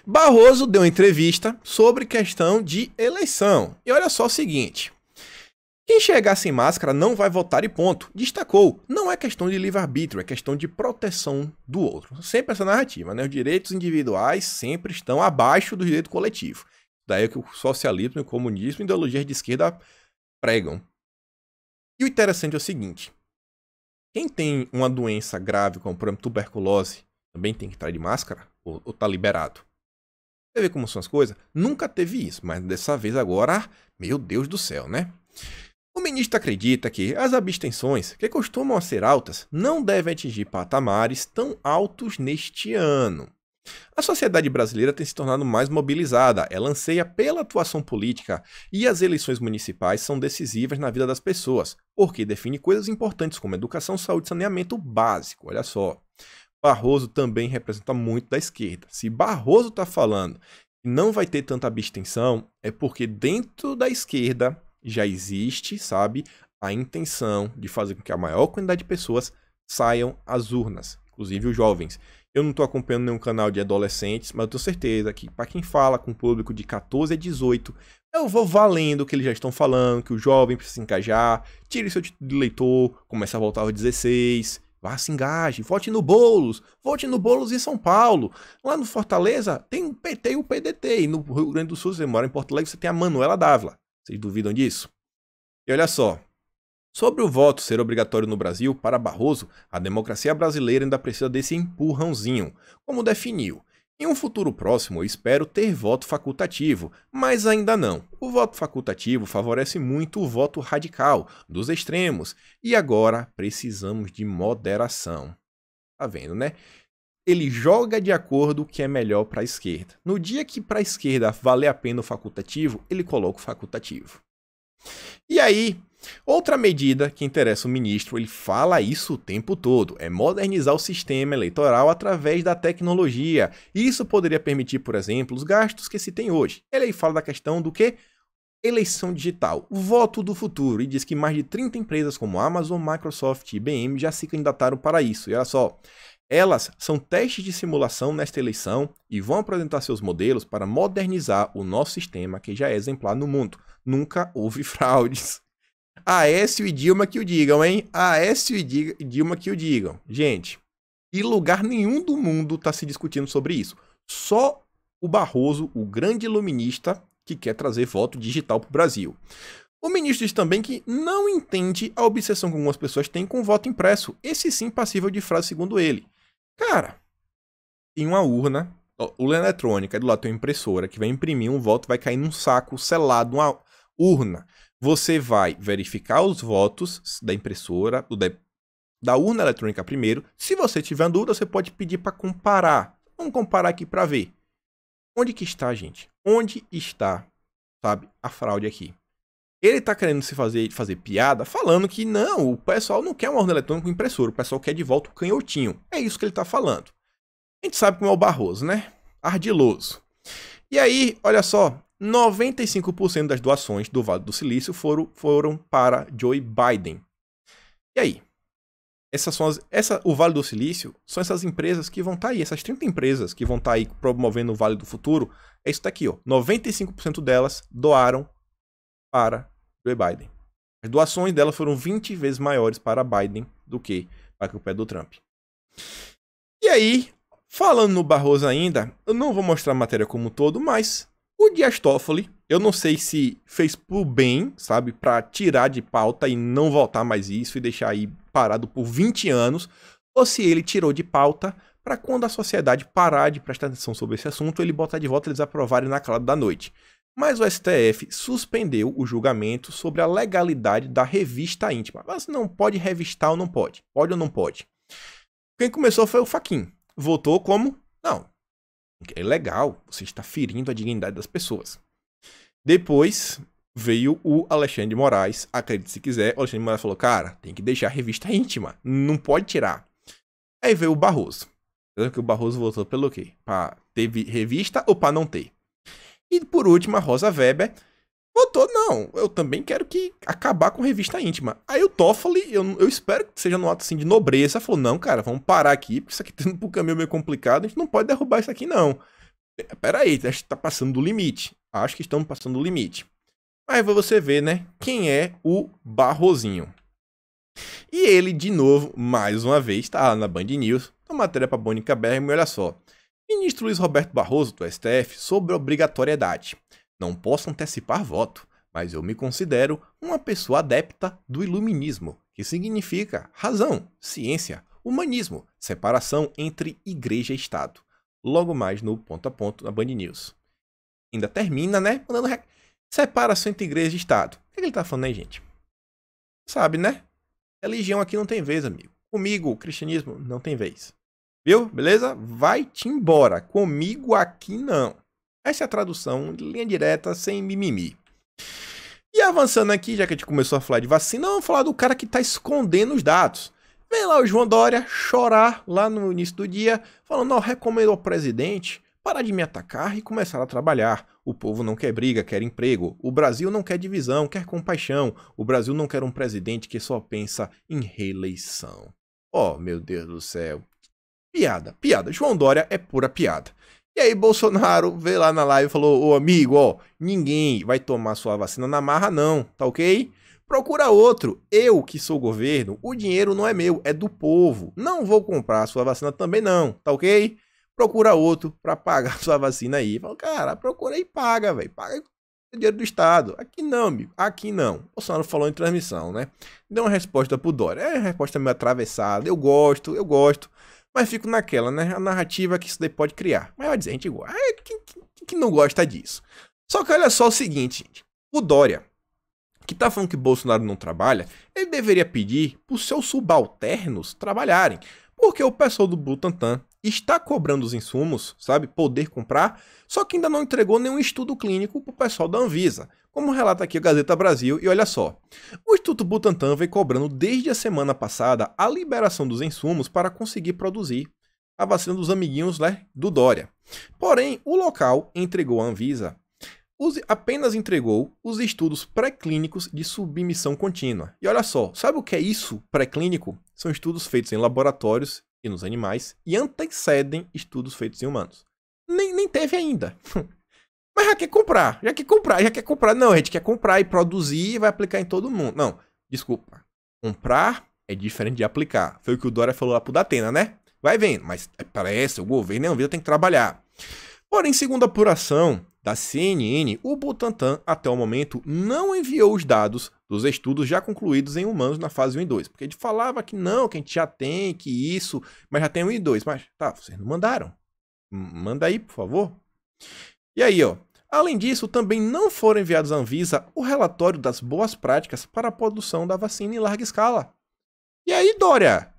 Barroso deu uma entrevista sobre questão de eleição. E olha só o seguinte. Quem chegar sem máscara não vai votar e ponto. Destacou. Não é questão de livre-arbítrio, é questão de proteção do outro. Sempre essa narrativa, né? Os direitos individuais sempre estão abaixo do direito coletivo. Daí é que o socialismo, o comunismo e ideologias de esquerda pregam. E o interessante é o seguinte. Quem tem uma doença grave, como por exemplo tuberculose, também tem que estar de máscara? Ou tá liberado? Você vê como são as coisas? Nunca teve isso, mas dessa vez agora, meu Deus do céu, né? O ministro acredita que as abstenções, que costumam ser altas, não devem atingir patamares tão altos neste ano. A sociedade brasileira tem se tornado mais mobilizada, ela anseia pela atuação política e as eleições municipais são decisivas na vida das pessoas, porque define coisas importantes como educação, saúde e saneamento básico. Olha só, Barroso também representa muito da esquerda. Se Barroso está falando que não vai ter tanta abstenção, é porque dentro da esquerda já existe, sabe, a intenção de fazer com que a maior quantidade de pessoas saiam às urnas, inclusive os jovens. Eu não estou acompanhando nenhum canal de adolescentes, mas eu tenho certeza que para quem fala com o público de 14 a 18, eu vou valendo o que eles já estão falando, que o jovem precisa se engajar, tire seu título de eleitor, comece a voltar aos 16, vá, se engaje, vote no Boulos em São Paulo. Lá no Fortaleza tem o PT e o PDT, e no Rio Grande do Sul, você mora em Porto Alegre, você tem a Manuela Dávila. Vocês duvidam disso? E olha só, sobre o voto ser obrigatório no Brasil, para Barroso, a democracia brasileira ainda precisa desse empurrãozinho, como definiu. Em um futuro próximo, eu espero ter voto facultativo, mas ainda não. O voto facultativo favorece muito o voto radical, dos extremos, e agora precisamos de moderação. Tá vendo, né? Ele joga de acordo com o que é melhor para a esquerda. No dia que para a esquerda vale a pena o facultativo, ele coloca o facultativo. E aí, outra medida que interessa o ministro, ele fala isso o tempo todo, é modernizar o sistema eleitoral através da tecnologia. Isso poderia permitir, por exemplo, os gastos que se tem hoje. Ele aí fala da questão do que? Eleição digital, o voto do futuro, e diz que mais de 30 empresas como Amazon, Microsoft e IBM já se candidataram para isso. E olha só, elas são testes de simulação nesta eleição e vão apresentar seus modelos para modernizar o nosso sistema, que já é exemplar no mundo. Nunca houve fraudes. Aécio e Dilma que o digam, hein? Aécio e Dilma que o digam. Gente, em lugar nenhum do mundo está se discutindo sobre isso. Só o Barroso, o grande iluminista, que quer trazer voto digital para o Brasil. O ministro disse também que não entende a obsessão que algumas pessoas têm com o voto impresso, esse sim passível de fraude segundo ele. Cara, em uma urna, urna eletrônica, do lado tem uma impressora que vai imprimir um voto, vai cair num saco selado, uma urna. Você vai verificar os votos da impressora, da urna eletrônica primeiro. Se você tiver dúvida, você pode pedir para comparar. Vamos comparar aqui para ver. Onde que está, gente? Onde está, sabe, a fraude aqui? Ele tá querendo se fazer piada, falando que não, o pessoal não quer uma urna eletrônica com impressora, o pessoal quer de volta o canhotinho. É isso que ele tá falando. A gente sabe como é o Barroso, né? Ardiloso. E aí, olha só, 95% das doações do Vale do Silício foram para Joe Biden. E aí? O Vale do Silício são essas empresas que vão estar aí, essas 30 empresas que vão estar aí promovendo o Vale do Futuro. É isso daqui, ó. 95% delas doaram para Joe Biden. As doações dela foram 20 vezes maiores para Biden do que para o pé do Trump. E aí, falando no Barroso ainda, eu não vou mostrar a matéria como um todo, mas o Dias Toffoli, eu não sei se fez por bem, sabe, para tirar de pauta e não voltar mais isso e deixar aí parado por 20 anos, ou se ele tirou de pauta para quando a sociedade parar de prestar atenção sobre esse assunto, ele botar de volta e eles aprovarem na calada da noite. Mas o STF suspendeu o julgamento sobre a legalidade da revista íntima. Mas não pode revistar ou não pode? Pode ou não pode? Quem começou foi o Fachin. Votou como? Não. É ilegal. Você está ferindo a dignidade das pessoas. Depois veio o Alexandre de Moraes. Acredite se quiser. O Alexandre de Moraes falou, cara, tem que deixar a revista íntima. Não pode tirar. Aí veio o Barroso. Que o Barroso votou pelo quê? Para ter revista ou para não ter? E por último, a Rosa Weber votou, não, eu também quero que acabar com revista íntima. Aí o Toffoli, eu espero que seja no ato assim, de nobreza, falou, não, cara, vamos parar aqui, porque isso aqui tá indo pro caminho meio complicado, a gente não pode derrubar isso aqui, não. Peraí, a gente tá passando do limite. Acho que estamos passando do limite. Aí você vê, né, quem é o Barrosinho. E ele, de novo, mais uma vez, tá lá na Band News, uma matéria pra Mônica Bergman, olha só. Ministro Luiz Roberto Barroso, do STF, sobre obrigatoriedade. Não posso antecipar voto, mas eu me considero uma pessoa adepta do iluminismo, que significa razão, ciência, humanismo, separação entre igreja e Estado. Logo mais no ponto a ponto na Band News. Ainda termina, né? Mandando separação entre igreja e Estado. O que ele tá falando aí, gente? Sabe, né? Religião aqui não tem vez, amigo. Comigo, o cristianismo não tem vez. Viu? Beleza? Vai-te embora. Comigo aqui não. Essa é a tradução, linha direta, sem mimimi. E avançando aqui, já que a gente começou a falar de vacina, vamos falar do cara que tá escondendo os dados. Vem lá o João Dória chorar lá no início do dia, falando, não, recomendo ao presidente parar de me atacar e começar a trabalhar. O povo não quer briga, quer emprego. O Brasil não quer divisão, quer compaixão. O Brasil não quer um presidente que só pensa em reeleição. Oh, meu Deus do céu. Piada, piada. João Dória é pura piada. E aí Bolsonaro veio lá na live e falou, ô amigo, ó, ninguém vai tomar sua vacina na marra não, tá ok? Procura outro. Eu, que sou governo, o dinheiro não é meu, é do povo. Não vou comprar a sua vacina também não, tá ok? Procura outro pra pagar sua vacina aí. Fala, cara, procura e paga, velho. Paga o dinheiro do Estado. Aqui não, amigo. Aqui não. O Bolsonaro falou em transmissão, né? Deu uma resposta pro Dória. É uma resposta meio atravessada. Eu gosto. Mas fico naquela, né? A narrativa que isso daí pode criar. Mas vai dizer, a gente gosta. Quem não gosta disso? Só que olha só o seguinte, gente. O Dória, que tá falando que Bolsonaro não trabalha, ele deveria pedir pros seus subalternos trabalharem. Porque o pessoal do Butantan está cobrando os insumos, sabe? Poder comprar, só que ainda não entregou nenhum estudo clínico pro pessoal da Anvisa. Como relata aqui a Gazeta Brasil, e olha só. O Instituto Butantan vem cobrando desde a semana passada a liberação dos insumos para conseguir produzir a vacina dos amiguinhos, né, do Dória. Porém, o local entregou à Anvisa, apenas entregou os estudos pré-clínicos de submissão contínua. E olha só, sabe o que é isso, pré-clínico? São estudos feitos em laboratórios e nos animais e antecedem estudos feitos em humanos. Nem teve ainda. Mas já quer comprar. Não, a gente quer comprar e produzir e vai aplicar em todo mundo. Não, desculpa. Comprar é diferente de aplicar. Foi o que o Dória falou lá pro Datena, né? Vai vendo, mas parece, o governo e a Anvisa tem que trabalhar. Porém, segundo a apuração da CNN, o Butantan, até o momento, não enviou os dados dos estudos já concluídos em humanos na fase 1 e 2. Porque ele falava que não, que a gente já tem, que isso, mas já tem 1 e 2. Mas, tá, vocês não mandaram. Manda aí, por favor. E aí, ó. Além disso, também não foram enviados à Anvisa o relatório das boas práticas para a produção da vacina em larga escala. E aí, Dória?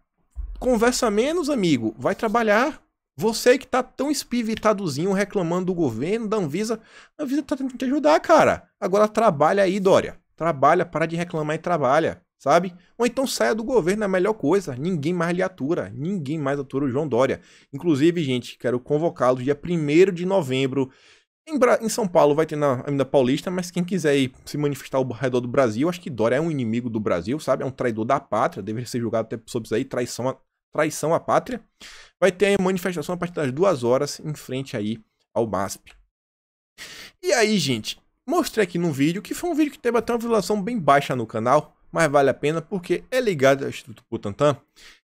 Conversa menos, amigo. Vai trabalhar. Você que tá tão espivitadozinho reclamando do governo, da Anvisa. A Anvisa tá tentando te ajudar, cara. Agora trabalha aí, Dória. Trabalha, para de reclamar e trabalha, sabe? Ou então saia do governo, é a melhor coisa. Ninguém mais lhe atura. Ninguém mais atura o João Dória. Inclusive, gente, quero convocá-lo dia 1º de novembro. Em São Paulo vai ter na Avenida Paulista, mas quem quiser ir se manifestar ao redor do Brasil, acho que Dória é um inimigo do Brasil, sabe? É um traidor da pátria, deveria ser julgado até sobre isso aí, traição à pátria. Vai ter a manifestação a partir das 2 horas em frente aí ao MASP. E aí, gente, mostrei aqui no vídeo, que foi um vídeo que teve até uma visualização bem baixa no canal, mas vale a pena porque é ligado ao Instituto Butantan.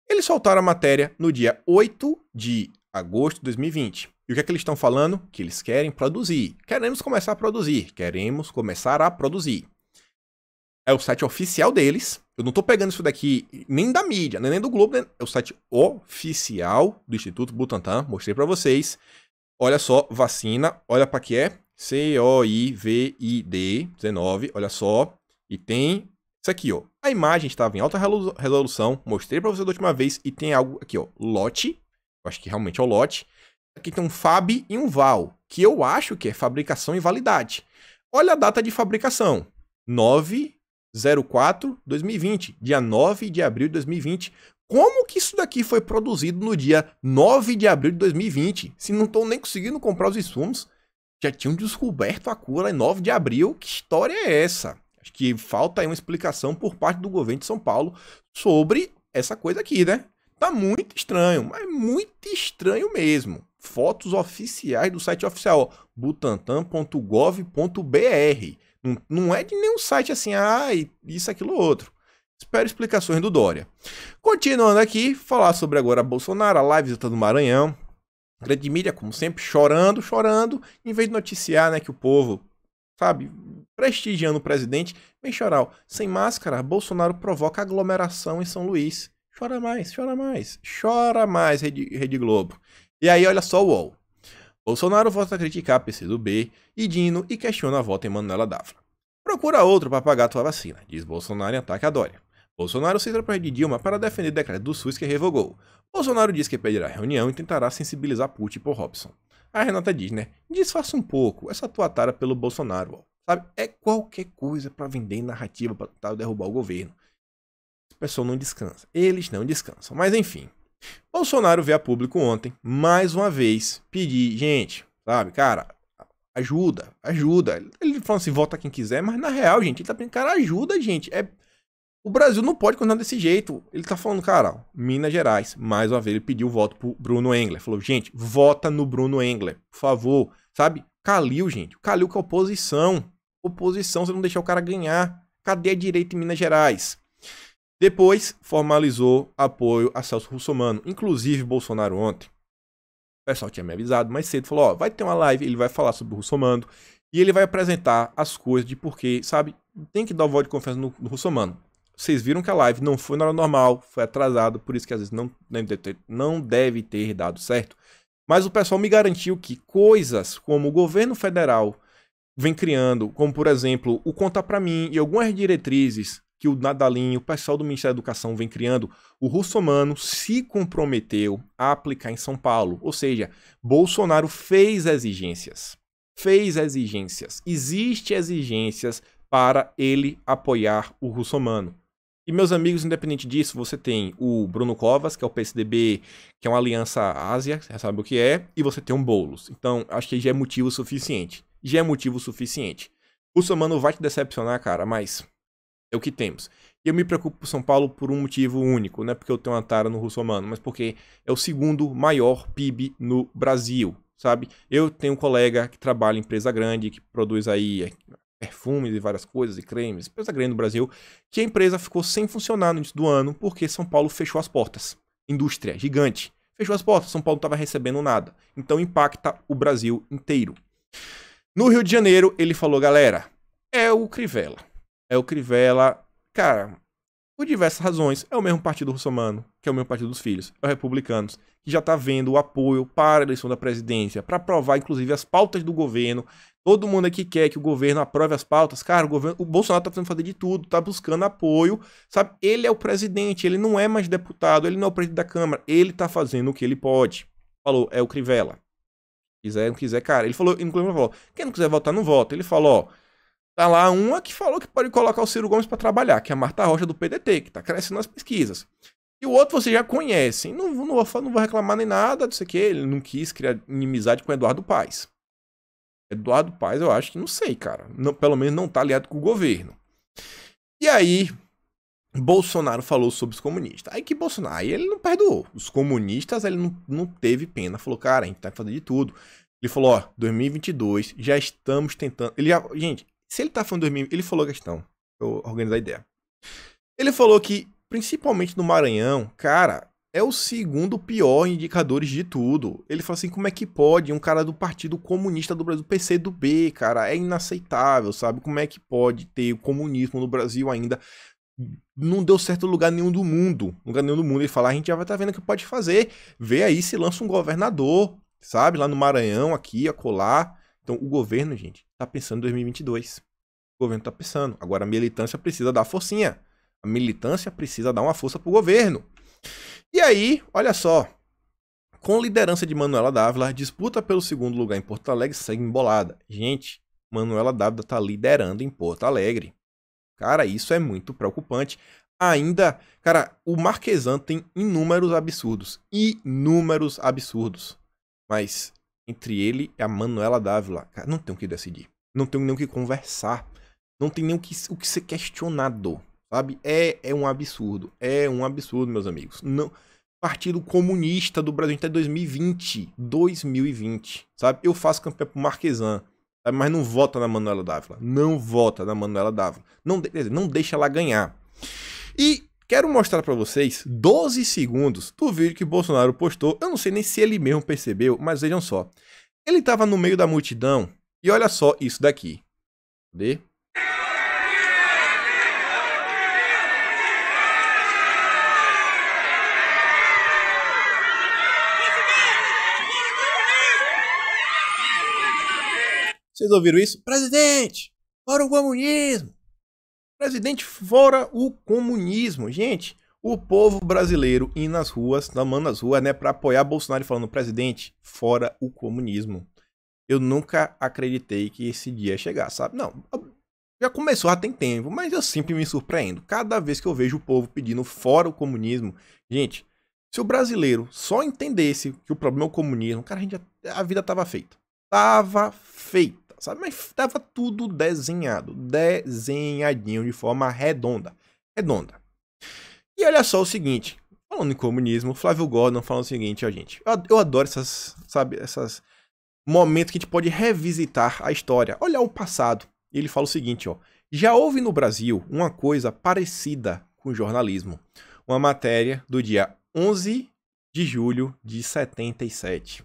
Eles soltaram a matéria no dia 8 de agosto de 2020. E o que é que eles estão falando? Que eles querem produzir. Queremos começar a produzir. Queremos começar a produzir. É o site oficial deles. Eu não estou pegando isso daqui nem da mídia, nem do Globo. É o site oficial do Instituto Butantan. Mostrei para vocês. Olha só, vacina. Olha para que é. COVID-19. Olha só. E tem isso aqui, ó. A imagem estava em alta resolução. Mostrei para vocês da última vez. E tem algo aqui, ó. Lote. Eu acho que realmente é o lote. Aqui tem um FAB e um VAL, que eu acho que é fabricação e validade. Olha a data de fabricação. 9/04/2020. Dia 9 de abril de 2020. Como que isso daqui foi produzido no dia 9 de abril de 2020? Se não estão nem conseguindo comprar os insumos, já tinham descoberto a cura em 9 de abril. Que história é essa? Acho que falta aí uma explicação por parte do governo de São Paulo sobre essa coisa aqui, né? Tá muito estranho, mas muito estranho mesmo. Fotos oficiais do site oficial, butantan.gov.br. Não é de nenhum site assim, isso, aquilo, outro. Espero explicações do Dória. Continuando aqui, falar sobre agora Bolsonaro, a live visita do Maranhão. Grande mídia, como sempre, chorando, em vez de noticiar, né, que o povo, sabe, prestigiando o presidente, vem chorar. Sem máscara, Bolsonaro provoca aglomeração em São Luís. Chora mais, Rede Globo. E aí, olha só o UOL. Bolsonaro volta a criticar PCdoB e Dino e questiona a volta em Manuela Dávila. Procura outro para pagar tua vacina, diz Bolsonaro em ataque a Dória. Bolsonaro se trapalha de Dilma para defender o decreto do SUS que revogou. Bolsonaro diz que pedirá reunião e tentará sensibilizar Putin por Robson. A Renata diz, né? Disfarça um pouco essa tua tara pelo Bolsonaro, ó. Sabe? É qualquer coisa para vender narrativa para tentar derrubar o governo. Esse pessoal não descansa. Eles não descansam. Mas enfim. Bolsonaro veio a público ontem, mais uma vez, pedir, gente, sabe, cara, ajuda. Ele falou assim, vota quem quiser, mas na real, gente, ele tá pedindo, cara, ajuda, gente. O Brasil não pode continuar desse jeito. Ele tá falando, cara, Minas Gerais, mais uma vez, ele pediu o voto pro Bruno Engler. Falou, gente, vota no Bruno Engler, por favor. Sabe, Calil, gente, Calil com a oposição. Oposição, você não deixar o cara ganhar. Cadê a direita em Minas Gerais? Depois, formalizou apoio a Celso Russomano. Inclusive, Bolsonaro ontem, o pessoal tinha me avisado mais cedo, falou, ó, vai ter uma live, ele vai falar sobre o Russomano e ele vai apresentar as coisas de porquê, sabe, tem que dar o voto de confiança no Russomano. Vocês viram que a live não foi na hora normal, foi atrasada, por isso que às vezes não deve ter dado certo. Mas o pessoal me garantiu que coisas como o governo federal vem criando, como por exemplo, o Conta Pra Mim e algumas diretrizes que o Nadalinho, o pessoal do Ministério da Educação vem criando, o Russomano se comprometeu a aplicar em São Paulo. Ou seja, Bolsonaro fez exigências. Existem exigências para ele apoiar o Russomano. E, meus amigos, independente disso, você tem o Bruno Covas, que é o PSDB, que é uma aliança Ásia, você sabe o que é, e você tem um Boulos. Então, acho que já é motivo suficiente. O Russomano vai te decepcionar, cara, mas é o que temos. E eu me preocupo com São Paulo por um motivo único, não é porque eu tenho uma tara no Russomano, mas porque é o segundo maior PIB no Brasil, sabe? Eu tenho um colega que trabalha em empresa grande, que produz aí perfumes e várias coisas, e cremes, empresa grande no Brasil, que a empresa ficou sem funcionar no início do ano porque São Paulo fechou as portas. Indústria gigante. Fechou as portas, São Paulo não estava recebendo nada. Então impacta o Brasil inteiro. No Rio de Janeiro, ele falou, galera, é o Crivella. É o Crivella, cara, por diversas razões, é o mesmo partido russomano, que é o mesmo partido dos filhos, é o Republicanos, que já tá vendo o apoio para a eleição da presidência, para aprovar, inclusive, as pautas do governo. Todo mundo aqui quer que o governo aprove as pautas. Cara, o Bolsonaro tá tentando fazer de tudo, tá buscando apoio, sabe? Ele é o presidente, ele não é mais deputado, ele não é o presidente da Câmara, ele tá fazendo o que ele pode. Falou, é o Crivella. Quiser, não quiser, cara. Ele falou, inclusive, falou, quem não quiser votar, não vota. Ele falou, ó, tá lá uma que falou que pode colocar o Ciro Gomes pra trabalhar, que é a Marta Rocha do PDT, que tá crescendo nas pesquisas. E o outro você já conhece. Não vou reclamar nem nada disso aqui. Ele não quis criar inimizade com o Eduardo Paes. Eduardo Paes, eu acho que não sei, cara. Não, pelo menos não tá aliado com o governo. E aí, Bolsonaro falou sobre os comunistas. Aí que Bolsonaro, aí ele não perdoou. Os comunistas, ele não teve pena. Falou, cara, a gente tá fazendo de tudo. Ele falou, ó, 2022, já estamos tentando... Gente, se ele tá falando 2000, ele falou a questão. Eu organizar a ideia. Ele falou que, principalmente no Maranhão, cara, é o segundo pior indicadores de tudo. Ele falou assim, como é que pode um cara do Partido Comunista do Brasil, PCdoB, cara, é inaceitável, sabe? Como é que pode ter o comunismo no Brasil ainda? Não deu certo em lugar nenhum do mundo. Lugar nenhum do mundo. Ele fala, a gente já vai estar vendo o que pode fazer. Vê aí se lança um governador, sabe? Lá no Maranhão, aqui, acolá. Então, o governo, gente, tá pensando em 2022. O governo tá pensando. Agora, a militância precisa dar forcinha. A militância precisa dar uma força pro governo. E aí, olha só. Com liderança de Manuela Dávila, disputa pelo segundo lugar em Porto Alegre segue embolada. Gente, Manuela Dávila tá liderando em Porto Alegre. Cara, isso é muito preocupante. Ainda, cara, o Marquesan tem inúmeros absurdos. Inúmeros absurdos. Mas entre ele e a Manuela Dávila, cara, não tem o que decidir. Não tem nem o que conversar. Não tem nem o que ser questionado. Sabe? É um absurdo. É um absurdo, meus amigos. Não... Partido Comunista do Brasil, a gente tá em 2020, sabe? Eu faço campanha pro Marquesan, sabe? Mas não vota na Manuela Dávila. Não vota na Manuela Dávila. Não deixa ela ganhar. E quero mostrar pra vocês 12 segundos do vídeo que Bolsonaro postou. Eu não sei nem se ele mesmo percebeu, mas vejam só. Ele tava no meio da multidão e olha só isso daqui. Cadê? Vocês ouviram isso? Presidente, fora o comunismo. Presidente, fora o comunismo. Gente, o povo brasileiro indo nas ruas, mano nas ruas, né, pra apoiar Bolsonaro e falando, presidente, fora o comunismo. Eu nunca acreditei que esse dia ia chegar, sabe? Não, já começou há tem tempo, mas eu sempre me surpreendo. Cada vez que eu vejo o povo pedindo fora o comunismo, gente, se o brasileiro só entendesse que o problema é o comunismo, cara, a vida tava feita. Tava feita. Sabe? Mas tava tudo desenhado, desenhadinho de forma redonda. Redonda. E olha só o seguinte, falando em comunismo, Flávio Gordon falando o seguinte, ó, gente, eu adoro esses momentos que a gente pode revisitar a história, olhar o passado. E ele fala o seguinte, ó, já houve no Brasil uma coisa parecida com o jornalismo. Uma matéria do dia 11 de julho de 77.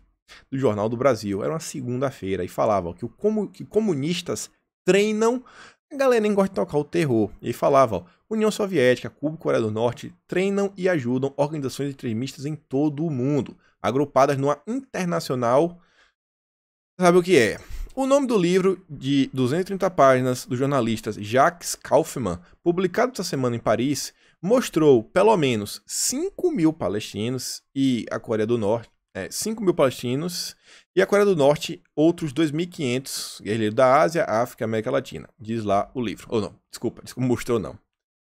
Do Jornal do Brasil, era uma segunda-feira, e falava que comunistas treinam, a galera nem gosta de tocar o terror, e falava, ó, União Soviética, Cuba e Coreia do Norte treinam e ajudam organizações extremistas em todo o mundo, agrupadas numa internacional, sabe o que é? O nome do livro de 230 páginas do jornalista Jacques Kaufmann, publicado essa semana em Paris, mostrou pelo menos 5.000 palestinos e a Coreia do Norte, 5.000 palestinos, e a Coreia do Norte, outros 2.500 guerrilheiros da Ásia, África e América Latina. Diz lá o livro. Ou não, desculpa, mostrou não.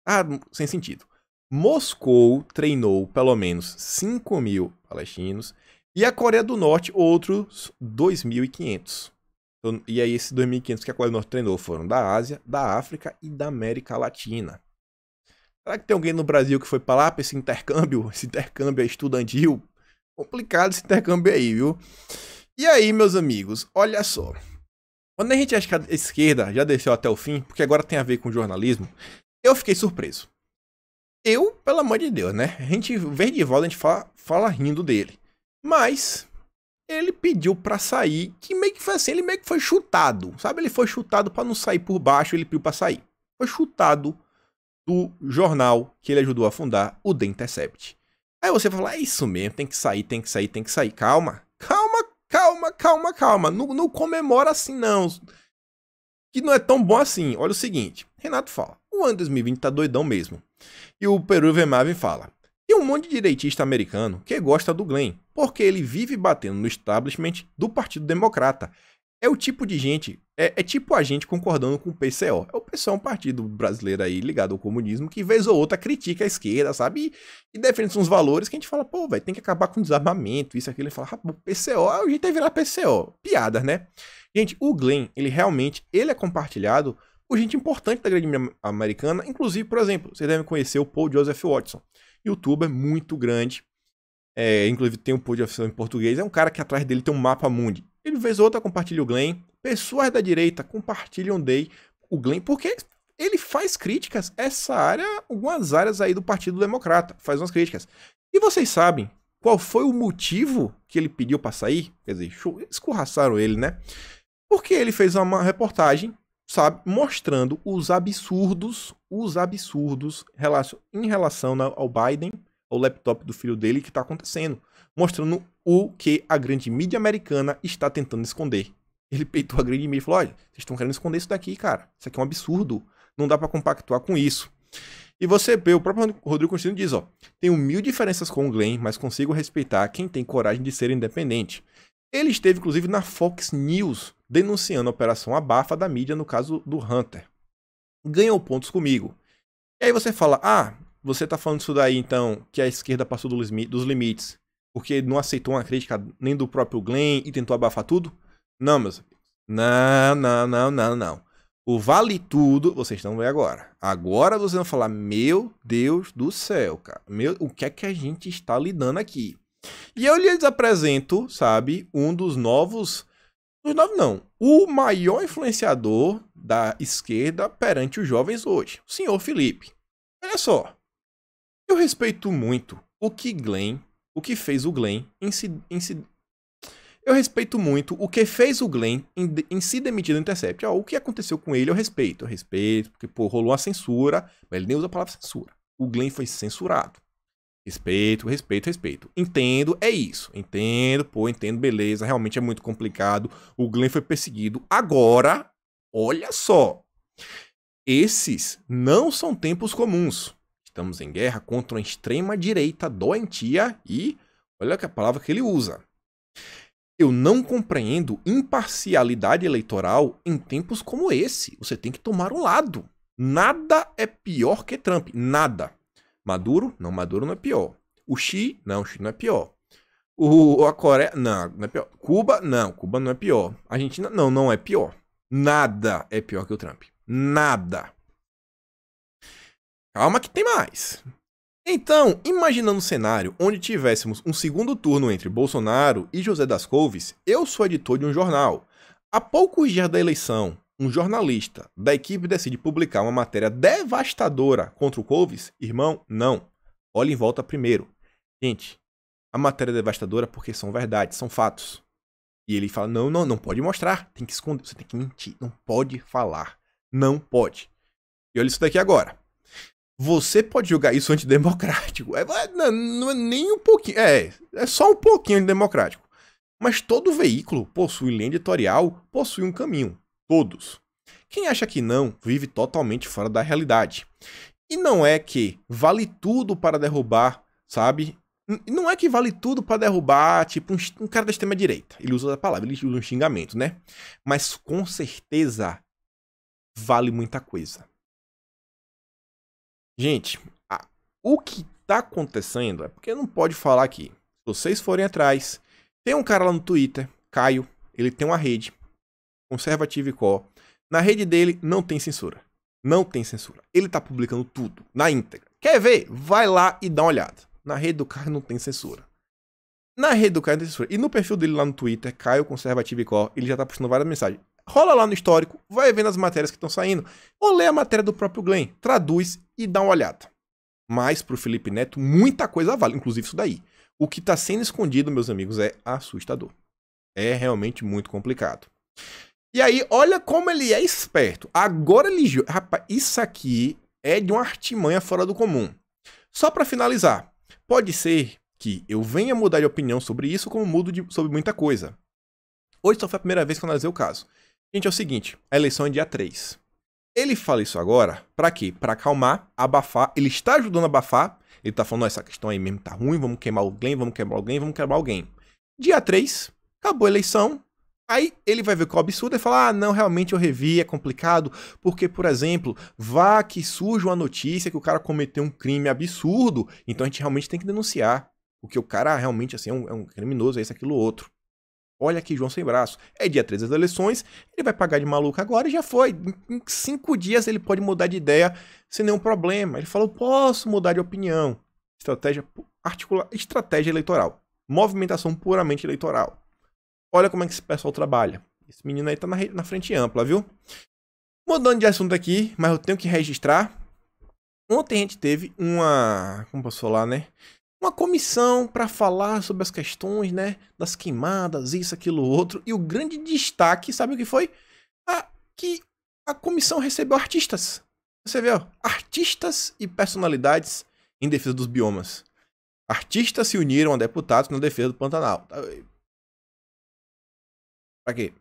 Ah, sem sentido. Moscou treinou pelo menos 5.000 palestinos, e a Coreia do Norte, outros 2.500. Então, e aí esses 2.500 que a Coreia do Norte treinou foram da Ásia, da África e da América Latina. Será que tem alguém no Brasil que foi para lá para esse intercâmbio estudantil? Complicado esse intercâmbio aí, viu? E aí, meus amigos, olha só. Quando a gente acha que a esquerda já desceu até o fim, porque agora tem a ver com jornalismo, eu fiquei surpreso. Eu, pelo amor de Deus, né? A gente, vez de volta, a gente fala rindo dele. Mas, ele pediu pra sair, que meio que foi assim, ele meio que foi chutado, sabe? Ele foi chutado pra não sair por baixo, ele pediu pra sair. Foi chutado do jornal que ele ajudou a fundar, o The Intercept. Aí você vai falar, é isso mesmo, tem que sair, tem que sair, tem que sair. Calma, calma, calma, calma, calma. Não comemora assim, não. Que não é tão bom assim. Olha o seguinte, Renato fala, o ano 2020 tá doidão mesmo. E o Peru Vermaven fala, tem um monte de direitista americano que gosta do Glenn, porque ele vive batendo no establishment do Partido Democrata. É o tipo de gente, é tipo a gente concordando com o PCO. O PCO é um partido brasileiro aí ligado ao comunismo que vez ou outra critica a esquerda, sabe? E defende uns valores que a gente fala, pô, velho, tem que acabar com o desarmamento, isso, aquilo. Ele fala, o PCO, a gente vai virar PCO. Piadas, né? Gente, o Glenn, ele é compartilhado por gente importante da grande mídia americana. Inclusive, por exemplo, vocês devem conhecer o Paul Joseph Watson. YouTuber muito grande. Inclusive tem um Paul Joseph em português. É um cara que atrás dele tem um mapa mundi. Ele vez ou outra compartilha o Glenn. Pessoas da direita compartilham o Glenn, porque ele faz críticas a essa área, algumas áreas aí do Partido Democrata. Faz umas críticas. E vocês sabem qual foi o motivo que ele pediu para sair? Quer dizer, escorraçaram ele, né? Porque ele fez uma reportagem, sabe, mostrando os absurdos em relação ao Biden, ao laptop do filho dele, que está acontecendo. Mostrando o que a grande mídia americana está tentando esconder. Ele peitou a grande mídia e falou, olha, vocês estão querendo esconder isso daqui, cara. Isso aqui é um absurdo. Não dá para compactuar com isso. E você vê, o próprio Rodrigo Constantino diz, ó, tenho 1000 diferenças com o Glenn, mas consigo respeitar quem tem coragem de ser independente. Ele esteve, inclusive, na Fox News, denunciando a operação abafa da mídia no caso do Hunter. Ganhou pontos comigo. E aí você fala, você tá falando isso daí, então, que a esquerda passou dos limites, porque não aceitou uma crítica nem do próprio Glenn e tentou abafar tudo? Não, meus amigos. Não. O vale tudo, vocês estão vendo agora. Agora vocês vão falar, meu Deus do céu, cara. O que é que a gente está lidando aqui? E eu lhes apresento, sabe, um dos novos... o maior influenciador da esquerda perante os jovens hoje. O senhor Felipe. Olha só. Eu respeito muito o que fez o Glenn eu respeito muito o que fez o Glenn em se demitir do Intercept. O que aconteceu com ele eu respeito, porque pô, rolou uma censura, mas ele nem usa a palavra censura. O Glenn foi censurado. Respeito. Entendo, é isso. Entendo, beleza, realmente é muito complicado. O Glenn foi perseguido. Agora, olha só. Esses não são tempos comuns. Estamos em guerra contra uma extrema-direita doentia e olha que a palavra que ele usa. Eu não compreendo imparcialidade eleitoral em tempos como esse. Você tem que tomar um lado. Nada é pior que Trump. Nada. Maduro? Não, Maduro não é pior. O Xi? Não, o Xi não é pior. A Coreia? Não, não é pior. Cuba? Não, Cuba não é pior. Argentina? Não, não é pior. Nada é pior que o Trump. Nada. Calma que tem mais. Então, imaginando um cenário onde tivéssemos um segundo turno entre Bolsonaro e José das Couves, eu sou editor de um jornal. Há poucos dias da eleição, um jornalista da equipe decide publicar uma matéria devastadora contra o Couves? Irmão, não. Olhe em volta primeiro. Gente, a matéria é devastadora porque são verdades, são fatos. E ele fala, não pode mostrar, tem que esconder, você tem que mentir, não pode falar, não pode. E olha isso daqui agora. Você pode julgar isso antidemocrático. Não é nem um pouquinho, é só um pouquinho antidemocrático. Mas todo veículo possui linha editorial, possui um caminho. Todos. Quem acha que não, vive totalmente fora da realidade. E não é que vale tudo para derrubar, sabe? Não é que vale tudo para derrubar, tipo, um cara da extrema-direita. Ele usa a palavra, ele usa um xingamento, né? Mas com certeza vale muita coisa. Gente, o que tá acontecendo é porque não pode falar aqui. Se vocês forem atrás, tem um cara lá no Twitter, Caio, ele tem uma rede, Conservative Co. Na rede dele não tem censura. Não tem censura. Ele tá publicando tudo, na íntegra. Quer ver? Vai lá e dá uma olhada. Na rede do Caio não tem censura. Na rede do Caio não tem censura. E no perfil dele lá no Twitter, Caio Conservative Co, ele já tá postando várias mensagens. Rola lá no histórico, vai vendo as matérias que estão saindo, ou lê a matéria do próprio Glenn, traduz e dá uma olhada. Mas pro Felipe Neto, muita coisa vale, inclusive isso daí. O que tá sendo escondido, meus amigos, é assustador. É realmente muito complicado. E aí, olha como ele é esperto. Agora ele... Rapaz, isso aqui é de uma artimanha fora do comum. Só para finalizar, pode ser que eu venha mudar de opinião sobre isso, como mudo sobre muita coisa. Hoje só foi a primeira vez que eu analisei o caso. Gente, é o seguinte, a eleição é dia 3. Ele fala isso agora, pra quê? Pra acalmar, abafar. Ele está ajudando a abafar. Ele tá falando, essa questão aí mesmo tá ruim, vamos queimar alguém, vamos quebrar alguém, vamos quebrar alguém. Dia 3, acabou a eleição. Aí ele vai ver que é um absurdo e falar, ah, não, realmente eu revi, é complicado, porque, por exemplo, vá que surge uma notícia que o cara cometeu um crime absurdo, então a gente realmente tem que denunciar, porque o cara realmente assim, é um criminoso, é isso, aquilo, outro. Olha aqui, João sem braço. É dia 13 das eleições, ele vai pagar de maluco agora e já foi. Em 5 dias ele pode mudar de ideia sem nenhum problema. Ele falou, posso mudar de opinião. Estratégia eleitoral. Movimentação puramente eleitoral. Olha como é que esse pessoal trabalha. Esse menino aí tá na frente ampla, viu? Mudando de assunto aqui, mas eu tenho que registrar. Ontem a gente teve uma... Como posso falar, né? Uma comissão para falar sobre as questões, né, das queimadas, isso, aquilo, outro. E o grande destaque, sabe o que foi? Que a comissão recebeu artistas. Você vê, ó, artistas e personalidades em defesa dos biomas. Artistas se uniram a deputados na defesa do Pantanal. Pra quê?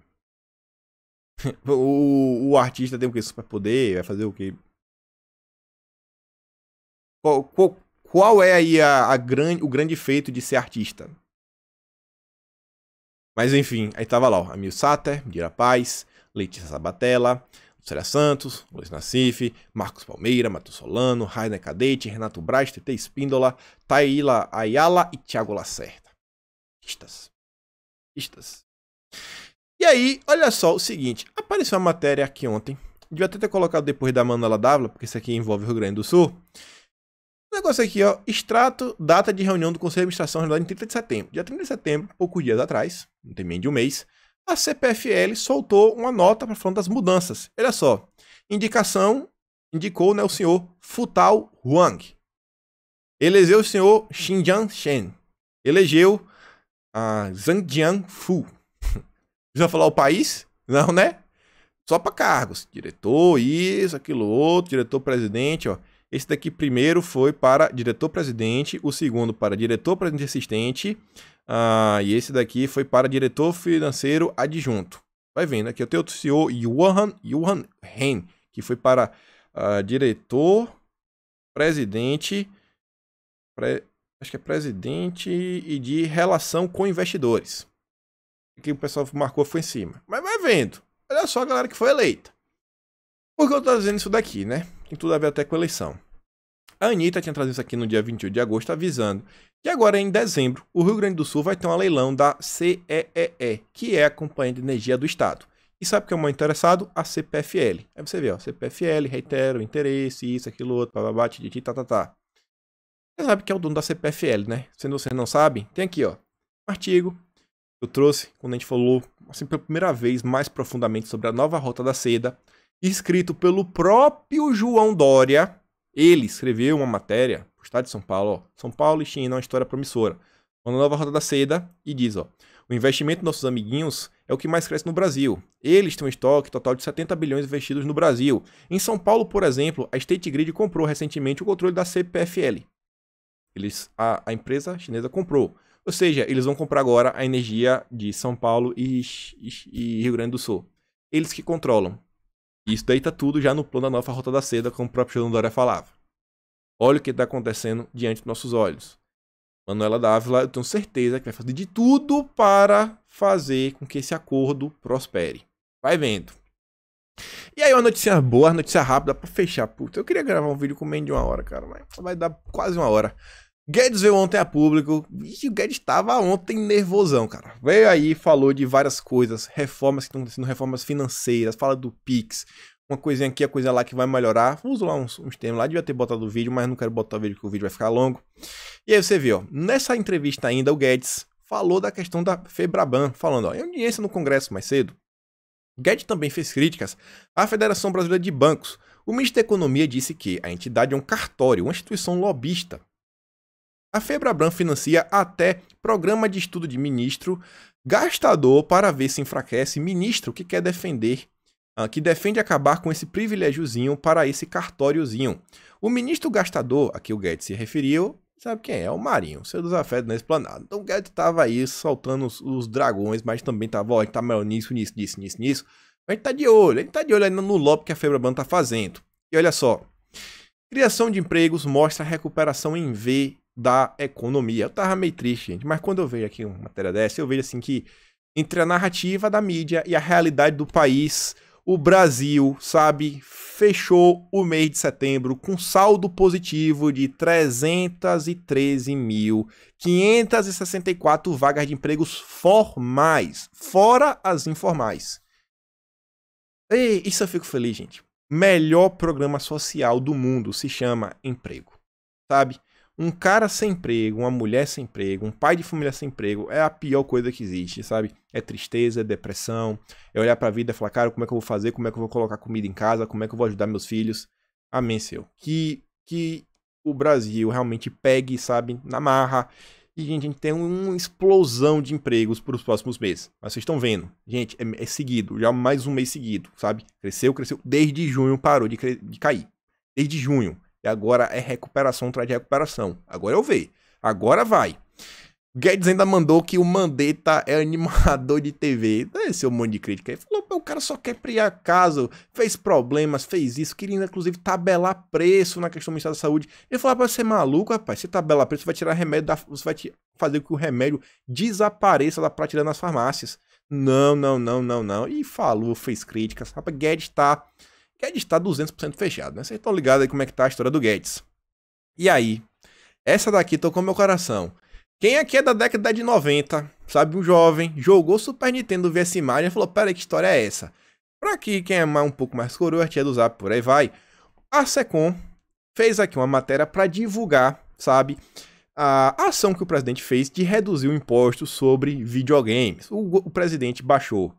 O artista tem o quê? Superpoder? Vai fazer o quê? Qual é aí o grande feito de ser artista? Mas enfim, aí tava lá, ó, Amil Sater, Dira Paz, Letícia Sabatella, Lucélia Santos, Luiz Nassif, Marcos Palmeira, Matheus Solano, Rainer Cadete, Renato Braz, Tete Espíndola, Taíla Ayala e Thiago Lacerda. Artistas. E aí, olha só o seguinte, apareceu uma matéria aqui ontem, devia até ter colocado depois da Manuela Dávila, porque isso aqui envolve o Rio Grande do Sul. O negócio aqui, ó, extrato, data de reunião do Conselho de Administração realizada em 30 de setembro. Dia 30 de setembro, poucos dias atrás, não tem menos de um mês, a CPFL soltou uma nota para falar das mudanças. Olha só, indicou, né, o senhor Futal Huang. Elegeu o senhor Xinjiang Shen. Elegeu a Zhang Jianfu. Precisa falar o país? Não, né? Só para cargos. Diretor, isso, aquilo, outro, diretor-presidente, ó. Esse daqui primeiro foi para diretor-presidente, o segundo para diretor-presidente assistente, e esse daqui foi para diretor financeiro adjunto. Vai vendo, aqui eu tenho o senhor Yuan Hen, que foi para diretor-presidente, acho que é presidente e de relação com investidores. Aqui o pessoal marcou foi em cima. Mas vai vendo, olha só a galera que foi eleita. Por que eu tô dizendo isso daqui, né? Tem tudo a ver até com a eleição. A Anitta tinha trazido isso aqui no dia 28 de agosto, avisando que agora em dezembro o Rio Grande do Sul vai ter um leilão da CEEE, que é a Companhia de Energia do Estado. E sabe o que é o mais interessado? A CPFL. Aí você vê, ó, CPFL, reitero, interesse, isso, aquilo, outro, bababá, tititi, tá. Você sabe que é o dono da CPFL, né? Se você não sabe, tem aqui, ó, um artigo que eu trouxe quando a gente falou, assim, pela primeira vez, mais profundamente sobre a nova Rota da Seda, escrito pelo próprio João Dória. Ele escreveu uma matéria pro estado de São Paulo, ó, São Paulo e China, uma história promissora. Uma nova Rota da Seda, e diz, ó, o investimento dos nossos amiguinhos é o que mais cresce no Brasil. Eles têm um estoque total de 70 bilhões investidos no Brasil. Em São Paulo, por exemplo, a State Grid comprou recentemente o controle da CPFL. A empresa chinesa comprou. Ou seja, eles vão comprar agora a energia de São Paulo e Rio Grande do Sul. Eles que controlam. Isso daí tá tudo já no plano da nova Rota da Seda, como o próprio João Dória falava. Olha o que está acontecendo diante dos nossos olhos. Manuela Dávila, eu tenho certeza que vai fazer de tudo para fazer com que esse acordo prospere. Vai vendo. E aí uma notícia boa, uma notícia rápida para fechar. Puta, eu queria gravar um vídeo com menos de 1 hora, cara, mas vai dar quase 1 hora. Guedes veio ontem a público, e o Guedes estava ontem nervosão, cara. Veio aí, falou de várias coisas, reformas que estão acontecendo, reformas financeiras, fala do Pix, uma coisinha aqui, a coisa lá que vai melhorar. Uso lá uns termos lá, devia ter botado o vídeo, mas não quero botar o vídeo porque o vídeo vai ficar longo. E aí você vê, ó, nessa entrevista ainda o Guedes falou da questão da Febraban, falando, ó, em audiência no Congresso mais cedo. Guedes também fez críticas à Federação Brasileira de Bancos. O ministro da Economia disse que a entidade é um cartório, uma instituição lobista. A Febraban financia até programa de estudo de ministro Gastador para ver se enfraquece ministro que quer defender, que defende acabar com esse privilégiozinho para esse cartóriozinho. O ministro gastador, a que o Guedes se referiu, sabe quem é? É o Marinho, seu dos afetos na esplanada. Então o Guedes estava aí soltando os dragões, mas também estava, ó, a gente tá melhor nisso. A gente tá de olho ainda no lobby que a Febraban tá fazendo. E olha só, criação de empregos mostra a recuperação em V da economia. Eu tava meio triste, gente, mas quando eu vejo aqui uma matéria dessa, eu vejo assim que entre a narrativa da mídia e a realidade do país, o Brasil, sabe, fechou o mês de setembro com saldo positivo de 313.564 vagas de empregos formais, fora as informais. E isso eu fico feliz, gente. Melhor programa social do mundo se chama emprego, sabe? Um cara sem emprego, uma mulher sem emprego, um pai de família sem emprego é a pior coisa que existe, sabe? É tristeza, é depressão, é olhar pra vida e falar, cara, como é que eu vou fazer? Como é que eu vou colocar comida em casa? Como é que eu vou ajudar meus filhos? Amém, seu. Que o Brasil realmente pegue, sabe, na marra. E, gente, a gente tem uma explosão de empregos para os próximos meses. Mas vocês estão vendo, gente, é seguido, já mais um mês seguido, sabe? Cresceu. Desde junho parou de cair. Desde junho. E agora é recuperação atrás de recuperação. Agora eu vejo. Agora vai. Guedes ainda mandou que o Mandetta é animador de TV. Esse é um monte de crítica. Ele falou, o cara só quer criar caso, fez problemas, fez isso, queria inclusive tabelar preço na questão do Ministério da Saúde. Ele falou, pra ser maluco, rapaz, se tabelar preço, você vai tirar remédio, você vai fazer com que o remédio desapareça da prateleira nas farmácias. Não. E falou, fez críticas. Rapaz, Guedes tá 200% fechado, né? Vocês estão ligados aí como é que tá a história do Guedes. E aí, essa daqui tocou meu coração. Quem aqui é da década de 90, sabe, um jovem, jogou Super Nintendo, viu essa imagem e falou, peraí, que história é essa? Pra aqui, quem é um pouco mais coroa, tia do Zap, por aí vai, a Secom fez aqui uma matéria para divulgar, sabe, a ação que o presidente fez de reduzir o imposto sobre videogames. O presidente baixou,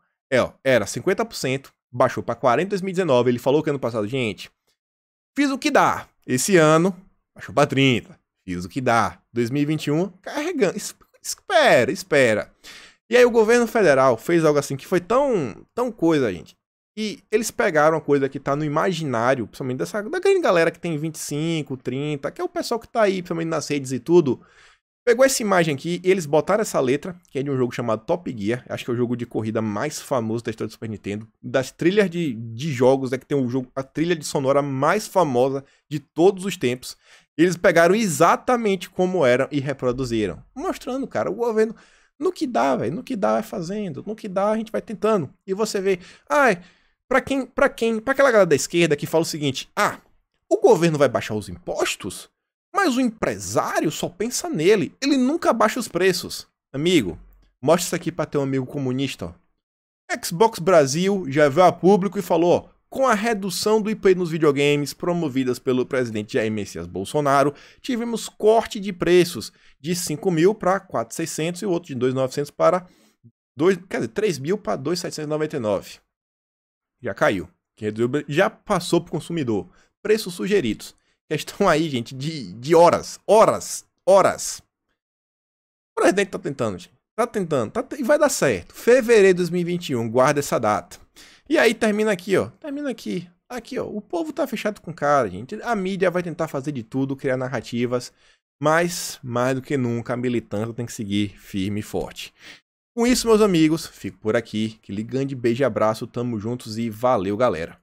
era 50%, baixou para 40% em 2019, ele falou que ano passado, gente, fiz o que dá, esse ano, baixou para 30%. Fiz o que dá. 2021, carregando. Espera. E aí o governo federal fez algo assim que foi tão coisa, gente. E eles pegaram uma coisa que tá no imaginário, principalmente da grande galera que tem 25, 30, que é o pessoal que tá aí, principalmente nas redes e tudo. Pegou essa imagem aqui e eles botaram essa letra, que é de um jogo chamado Top Gear. Acho que é o jogo de corrida mais famoso da história do Super Nintendo. Das trilhas de jogos, é que tem a trilha de sonora mais famosa de todos os tempos. Eles pegaram exatamente como eram e reproduziram. Mostrando, cara, o governo, no que dá, velho, no que dá vai fazendo, no que dá a gente vai tentando. E você vê, pra aquela galera da esquerda que fala o seguinte, o governo vai baixar os impostos, mas o empresário só pensa nele, ele nunca baixa os preços. Amigo, mostra isso aqui pra ter um amigo comunista, ó. Xbox Brasil já veio a público e falou, ó, com a redução do IPI nos videogames promovidas pelo presidente Jair Messias Bolsonaro, tivemos corte de preços de 5.000 para 4.600 e o outro de 2.900 para 3.000 para 2.799. Já caiu. Já passou para o consumidor. Preços sugeridos. Questão aí, gente, de horas. O presidente tá tentando, gente. E vai dar certo. Fevereiro de 2021, guarda essa data. E aí termina aqui, ó. Aqui, ó. O povo tá fechado com cara, gente. A mídia vai tentar fazer de tudo, criar narrativas. Mas, mais do que nunca, a militância tem que seguir firme e forte. Com isso, meus amigos, fico por aqui. Aquele grande beijo e abraço. Tamo juntos e valeu, galera.